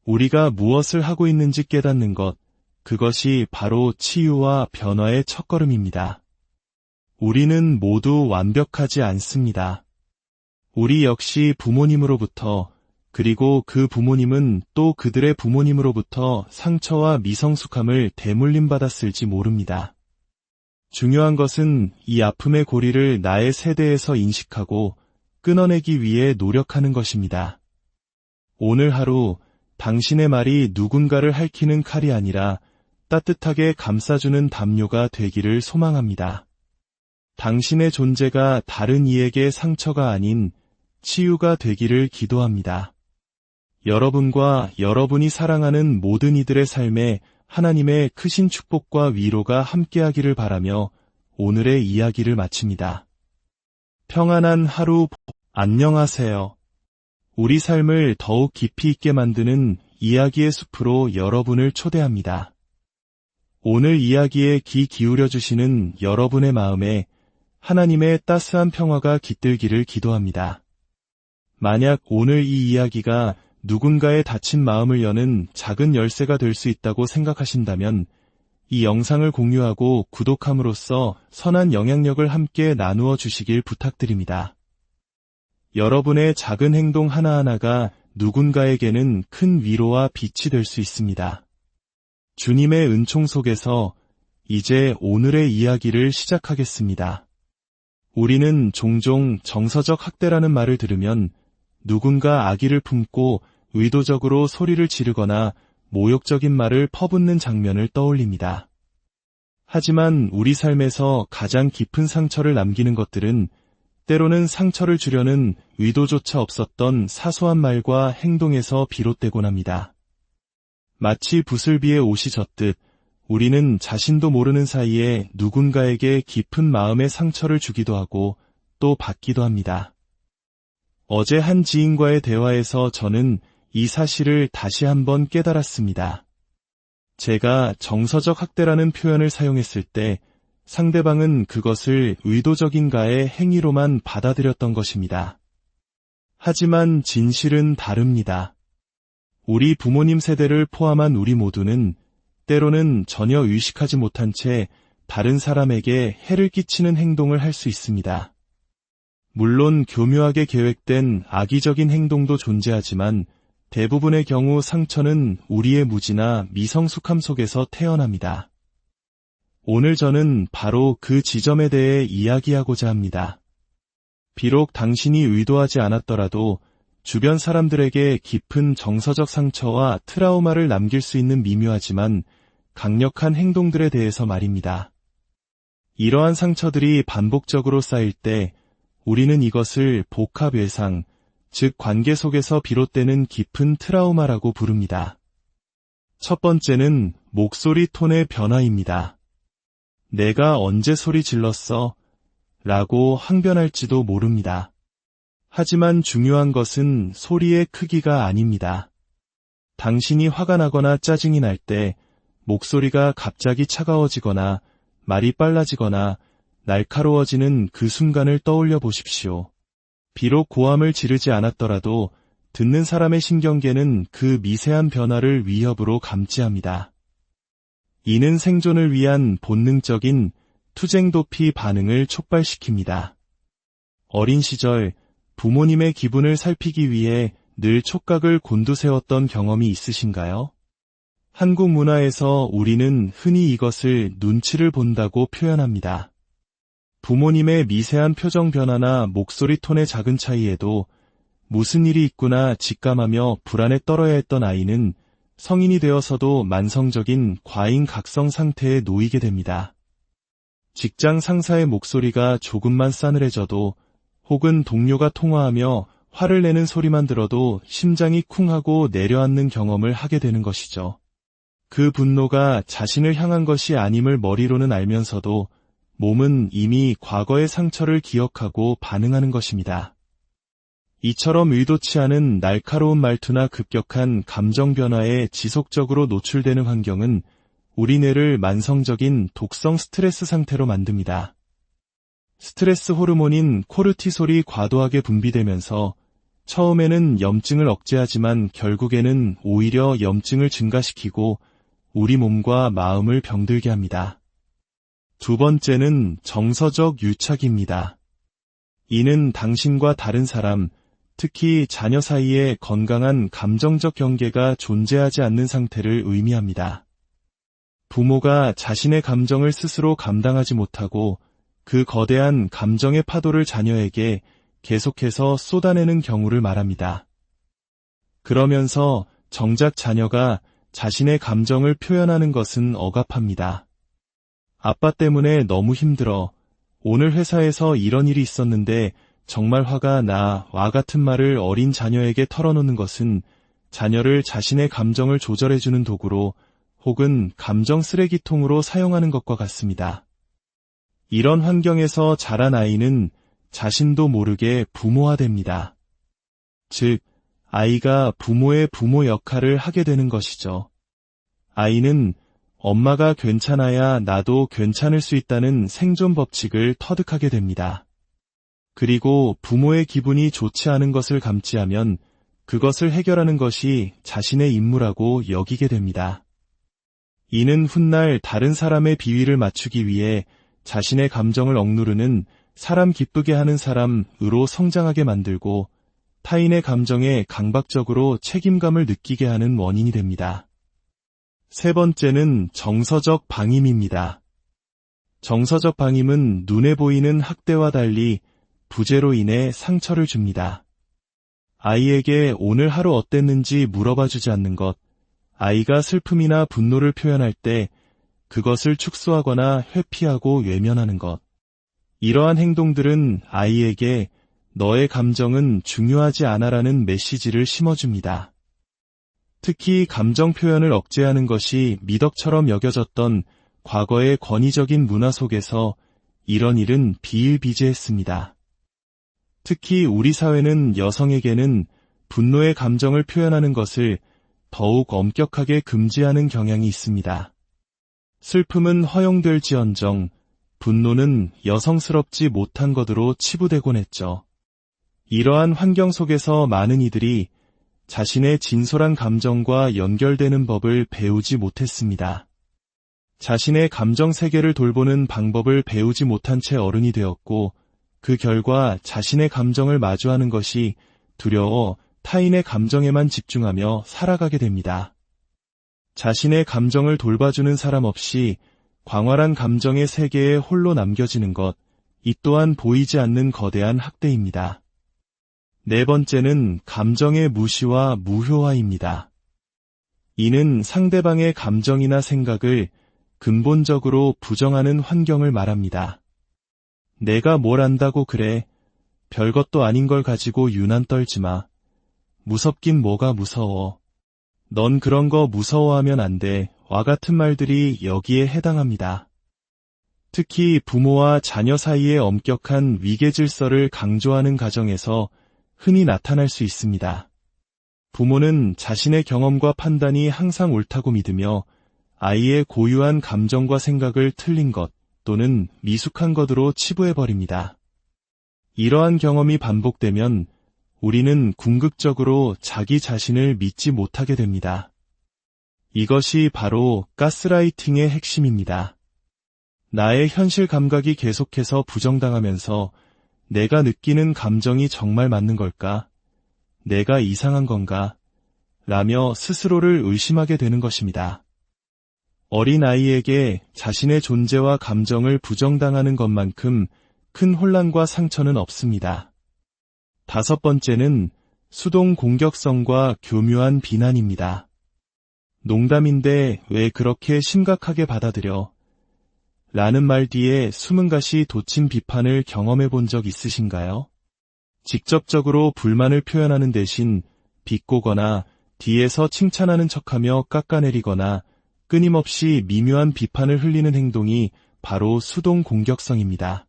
우리가 무엇을 하고 있는지 깨닫는 것, 그것이 바로 치유와 변화의 첫걸음입니다. 우리는 모두 완벽하지 않습니다. 우리 역시 부모님으로부터, 그리고 그 부모님은 또 그들의 부모님으로부터 상처와 미성숙함을 대물림받았을지 모릅니다. 중요한 것은 이 아픔의 고리를 나의 세대에서 인식하고 끊어내기 위해 노력하는 것입니다. 오늘 하루 당신의 말이 누군가를 핥히는 칼이 아니라 따뜻하게 감싸주는 담요가 되기를 소망합니다. 당신의 존재가 다른 이에게 상처가 아닌 치유가 되기를 기도합니다. 여러분과 여러분이 사랑하는 모든 이들의 삶에 하나님의 크신 축복과 위로가 함께하기를 바라며 오늘의 이야기를 마칩니다. 평안한 하루, 안녕하세요. 우리 삶을 더욱 깊이 있게 만드는 이야기의 숲으로 여러분을 초대합니다. 오늘 이야기에 귀 기울여 주시는 여러분의 마음에 하나님의 따스한 평화가 깃들기를 기도합니다. 만약 오늘 이 이야기가 누군가의 닫힌 마음을 여는 작은 열쇠가 될 수 있다고 생각하신다면 이 영상을 공유하고 구독함으로써 선한 영향력을 함께 나누어 주시길 부탁드립니다. 여러분의 작은 행동 하나하나가 누군가에게는 큰 위로와 빛이 될 수 있습니다. 주님의 은총 속에서 이제 오늘의 이야기를 시작하겠습니다. 우리는 종종 정서적 학대라는 말을 들으면 누군가 악의를 품고 의도적으로 소리를 지르거나 모욕적인 말을 퍼붓는 장면을 떠올립니다. 하지만 우리 삶에서 가장 깊은 상처를 남기는 것들은 때로는 상처를 주려는 의도조차 없었던 사소한 말과 행동에서 비롯되곤 합니다. 마치 부슬비에 옷이 젖듯 우리는 자신도 모르는 사이에 누군가에게 깊은 마음의 상처를 주기도 하고 또 받기도 합니다. 어제 한 지인과의 대화에서 저는 이 사실을 다시 한번 깨달았습니다. 제가 정서적 학대라는 표현을 사용했을 때 상대방은 그것을 의도적인가의 행위로만 받아들였던 것입니다. 하지만 진실은 다릅니다. 우리 부모님 세대를 포함한 우리 모두는 때로는 전혀 의식하지 못한 채 다른 사람에게 해를 끼치는 행동을 할 수 있습니다. 물론 교묘하게 계획된 악의적인 행동도 존재하지만 대부분의 경우 상처는 우리의 무지나 미성숙함 속에서 태어납니다. 오늘 저는 바로 그 지점에 대해 이야기하고자 합니다. 비록 당신이 의도하지 않았더라도 주변 사람들에게 깊은 정서적 상처와 트라우마를 남길 수 있는 미묘하지만 강력한 행동들에 대해서 말입니다. 이러한 상처들이 반복적으로 쌓일 때 우리는 이것을 복합외상, 즉 관계 속에서 비롯되는 깊은 트라우마라고 부릅니다. 첫 번째는 목소리 톤의 변화입니다. 내가 언제 소리 질렀어? 라고 항변할지도 모릅니다. 하지만 중요한 것은 소리의 크기가 아닙니다. 당신이 화가 나거나 짜증이 날 때 목소리가 갑자기 차가워지거나 말이 빨라지거나 날카로워지는 그 순간을 떠올려 보십시오. 비록 고함을 지르지 않았더라도 듣는 사람의 신경계는 그 미세한 변화를 위협으로 감지합니다. 이는 생존을 위한 본능적인 투쟁도피 반응을 촉발시킵니다. 어린 시절 부모님의 기분을 살피기 위해 늘 촉각을 곤두세웠던 경험이 있으신가요? 한국 문화에서 우리는 흔히 이것을 눈치를 본다고 표현합니다. 부모님의 미세한 표정 변화나 목소리 톤의 작은 차이에도 무슨 일이 있구나 직감하며 불안에 떨어야 했던 아이는 성인이 되어서도 만성적인 과잉 각성 상태에 놓이게 됩니다. 직장 상사의 목소리가 조금만 싸늘해져도 혹은 동료가 통화하며 화를 내는 소리만 들어도 심장이 쿵하고 내려앉는 경험을 하게 되는 것이죠. 그 분노가 자신을 향한 것이 아님을 머리로는 알면서도 몸은 이미 과거의 상처를 기억하고 반응하는 것입니다. 이처럼 의도치 않은 날카로운 말투나 급격한 감정 변화에 지속적으로 노출되는 환경은 우리 뇌를 만성적인 독성 스트레스 상태로 만듭니다. 스트레스 호르몬인 코르티솔이 과도하게 분비되면서 처음에는 염증을 억제하지만 결국에는 오히려 염증을 증가시키고 우리 몸과 마음을 병들게 합니다. 두 번째는 정서적 유착입니다. 이는 당신과 다른 사람, 특히 자녀 사이에 건강한 감정적 경계가 존재하지 않는 상태를 의미합니다. 부모가 자신의 감정을 스스로 감당하지 못하고 그 거대한 감정의 파도를 자녀에게 계속해서 쏟아내는 경우를 말합니다. 그러면서 정작 자녀가 자신의 감정을 표현하는 것은 억압합니다. 아빠 때문에 너무 힘들어. 오늘 회사에서 이런 일이 있었는데 정말 화가 나와 같은 말을 어린 자녀에게 털어놓는 것은 자녀를 자신의 감정을 조절해주는 도구로 혹은 감정 쓰레기통으로 사용하는 것과 같습니다. 이런 환경에서 자란 아이는 자신도 모르게 부모화됩니다. 즉, 아이가 부모의 부모 역할을 하게 되는 것이죠. 아이는 엄마가 괜찮아야 나도 괜찮을 수 있다는 생존 법칙을 터득하게 됩니다. 그리고 부모의 기분이 좋지 않은 것을 감지하면 그것을 해결하는 것이 자신의 임무라고 여기게 됩니다. 이는 훗날 다른 사람의 비위를 맞추기 위해 자신의 감정을 억누르는 사람 기쁘게 하는 사람으로 성장하게 만들고 타인의 감정에 강박적으로 책임감을 느끼게 하는 원인이 됩니다. 세 번째는 정서적 방임입니다. 정서적 방임은 눈에 보이는 학대와 달리 부재로 인해 상처를 줍니다. 아이에게 오늘 하루 어땠는지 물어봐 주지 않는 것, 아이가 슬픔이나 분노를 표현할 때 그것을 축소하거나 회피하고 외면하는 것. 이러한 행동들은 아이에게 너의 감정은 중요하지 않아라는 메시지를 심어줍니다. 특히 감정 표현을 억제하는 것이 미덕처럼 여겨졌던 과거의 권위적인 문화 속에서 이런 일은 비일비재했습니다. 특히 우리 사회는 여성에게는 분노의 감정을 표현하는 것을 더욱 엄격하게 금지하는 경향이 있습니다. 슬픔은 허용될지언정 분노는 여성스럽지 못한 것으로 치부되곤 했죠. 이러한 환경 속에서 많은 이들이 자신의 진솔한 감정과 연결되는 법을 배우지 못했습니다. 자신의 감정 세계를 돌보는 방법을 배우지 못한 채 어른이 되었고 그 결과 자신의 감정을 마주하는 것이 두려워 타인의 감정에만 집중하며 살아가게 됩니다. 자신의 감정을 돌봐주는 사람 없이 광활한 감정의 세계에 홀로 남겨지는 것, 이 또한 보이지 않는 거대한 학대입니다. 네 번째는 감정의 무시와 무효화입니다. 이는 상대방의 감정이나 생각을 근본적으로 부정하는 환경을 말합니다. 내가 뭘 안다고 그래. 별것도 아닌 걸 가지고 유난 떨지 마. 무섭긴 뭐가 무서워. 넌 그런 거 무서워하면 안 돼. 와 같은 말들이 여기에 해당합니다. 특히 부모와 자녀 사이의 엄격한 위계 질서를 강조하는 가정에서 흔히 나타날 수 있습니다. 부모는 자신의 경험과 판단이 항상 옳다고 믿으며 아이의 고유한 감정과 생각을 틀린 것 또는 미숙한 것으로 치부해버립니다. 이러한 경험이 반복되면 우리는 궁극적으로 자기 자신을 믿지 못하게 됩니다. 이것이 바로 가스라이팅의 핵심입니다. 나의 현실 감각이 계속해서 부정당하면서 내가 느끼는 감정이 정말 맞는 걸까? 내가 이상한 건가? 라며 스스로를 의심하게 되는 것입니다. 어린아이에게 자신의 존재와 감정을 부정당하는 것만큼 큰 혼란과 상처는 없습니다. 5번째는 수동 공격성과 교묘한 비난입니다. 농담인데 왜 그렇게 심각하게 받아들여? 라는 말 뒤에 숨은 가시 돋친 비판을 경험해 본 적 있으신가요? 직접적으로 불만을 표현하는 대신 비꼬거나 뒤에서 칭찬하는 척하며 깎아내리거나 끊임없이 미묘한 비판을 흘리는 행동이 바로 수동 공격성입니다.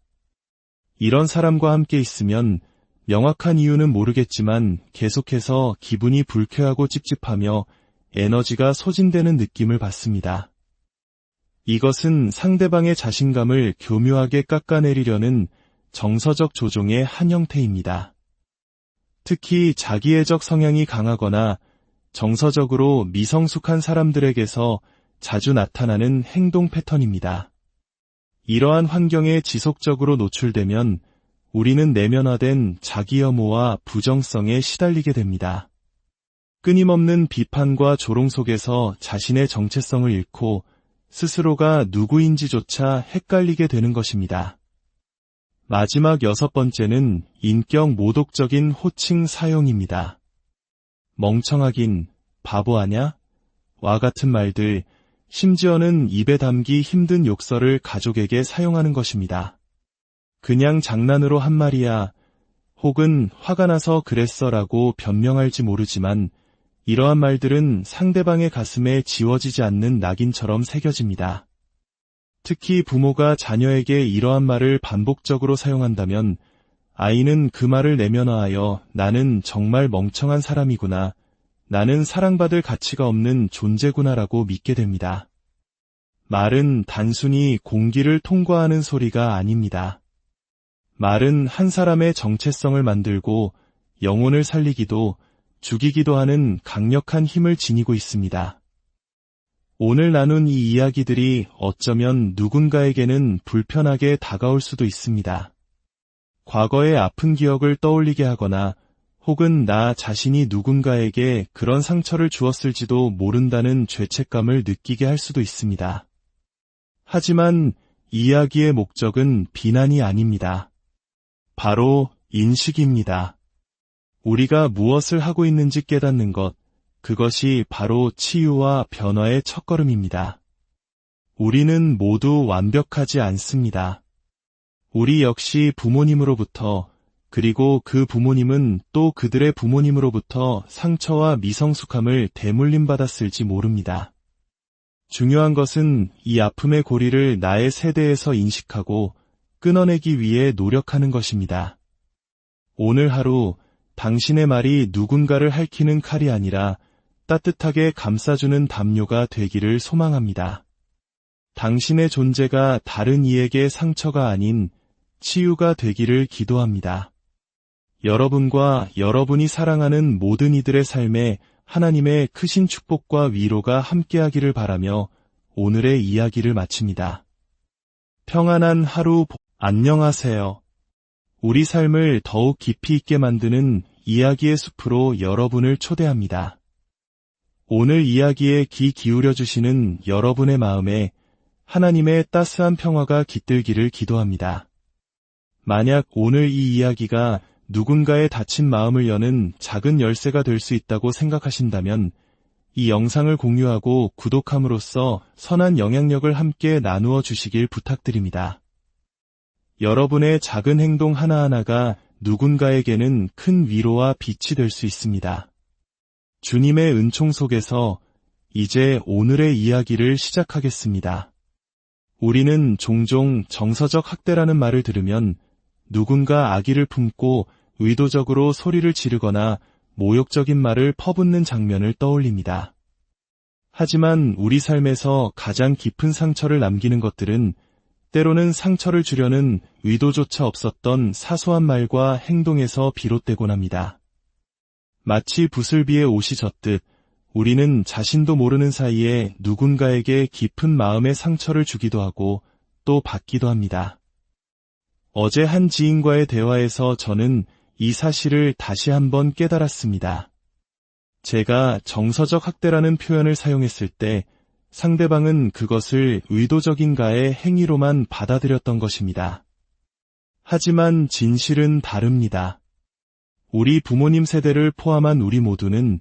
이런 사람과 함께 있으면 명확한 이유는 모르겠지만 계속해서 기분이 불쾌하고 찝찝하며 에너지가 소진되는 느낌을 받습니다. 이것은 상대방의 자신감을 교묘하게 깎아내리려는 정서적 조종의 한 형태입니다. 특히 자기애적 성향이 강하거나 정서적으로 미성숙한 사람들에게서 자주 나타나는 행동 패턴입니다. 이러한 환경에 지속적으로 노출되면 우리는 내면화된 자기혐오와 부정성에 시달리게 됩니다. 끊임없는 비판과 조롱 속에서 자신의 정체성을 잃고 스스로가 누구인지조차 헷갈리게 되는 것입니다. 마지막 6번째는 인격 모독적인 호칭 사용입니다. 멍청하긴, 바보하냐? 와 같은 말들, 심지어는 입에 담기 힘든 욕설을 가족에게 사용하는 것입니다. 그냥 장난으로 한 말이야, 혹은 화가 나서 그랬어라고 변명할지 모르지만 이러한 말들은 상대방의 가슴에 지워지지 않는 낙인처럼 새겨집니다. 특히 부모가 자녀에게 이러한 말을 반복적으로 사용한다면 아이는 그 말을 내면화하여 나는 정말 멍청한 사람이구나, 나는 사랑받을 가치가 없는 존재구나라고 믿게 됩니다. 말은 단순히 공기를 통과하는 소리가 아닙니다. 말은 한 사람의 정체성을 만들고 영혼을 살리기도 죽이기도 하는 강력한 힘을 지니고 있습니다. 오늘 나눈 이 이야기들이 어쩌면 누군가에게는 불편하게 다가올 수도 있습니다. 과거의 아픈 기억을 떠올리게 하거나 혹은 나 자신이 누군가에게 그런 상처를 주었을지도 모른다는 죄책감을 느끼게 할 수도 있습니다. 하지만 이야기의 목적은 비난이 아닙니다. 바로 인식입니다. 우리가 무엇을 하고 있는지 깨닫는 것, 그것이 바로 치유와 변화의 첫걸음입니다. 우리는 모두 완벽하지 않습니다. 우리 역시 부모님으로부터, 그리고 그 부모님은 또 그들의 부모님으로부터 상처와 미성숙함을 대물림받았을지 모릅니다. 중요한 것은 이 아픔의 고리를 나의 세대에서 인식하고 끊어내기 위해 노력하는 것입니다. 오늘 하루 당신의 말이 누군가를 핥히는 칼이 아니라 따뜻하게 감싸주는 담요가 되기를 소망합니다. 당신의 존재가 다른 이에게 상처가 아닌 치유가 되기를 기도합니다. 여러분과 여러분이 사랑하는 모든 이들의 삶에 하나님의 크신 축복과 위로가 함께하기를 바라며 오늘의 이야기를 마칩니다. 평안한 하루 안녕하세요. 우리 삶을 더욱 깊이 있게 만드는 이야기의 숲으로 여러분을 초대합니다. 오늘 이야기에 귀 기울여 주시는 여러분의 마음에 하나님의 따스한 평화가 깃들기를 기도합니다. 만약 오늘 이 이야기가 누군가의 닫힌 마음을 여는 작은 열쇠가 될 수 있다고 생각하신다면 이 영상을 공유하고 구독함으로써 선한 영향력을 함께 나누어 주시길 부탁드립니다. 여러분의 작은 행동 하나하나가 누군가에게는 큰 위로와 빛이 될 수 있습니다. 주님의 은총 속에서 이제 오늘의 이야기를 시작하겠습니다. 우리는 종종 정서적 학대라는 말을 들으면 누군가 악의를 품고 의도적으로 소리를 지르거나 모욕적인 말을 퍼붓는 장면을 떠올립니다. 하지만 우리 삶에서 가장 깊은 상처를 남기는 것들은 때로는 상처를 주려는 의도조차 없었던 사소한 말과 행동에서 비롯되곤 합니다. 마치 부슬비에 옷이 젖듯 우리는 자신도 모르는 사이에 누군가에게 깊은 마음의 상처를 주기도 하고 또 받기도 합니다. 어제 한 지인과의 대화에서 저는 이 사실을 다시 한번 깨달았습니다. 제가 정서적 학대라는 표현을 사용했을 때 상대방은 그것을 의도적인가의 행위로만 받아들였던 것입니다. 하지만 진실은 다릅니다. 우리 부모님 세대를 포함한 우리 모두는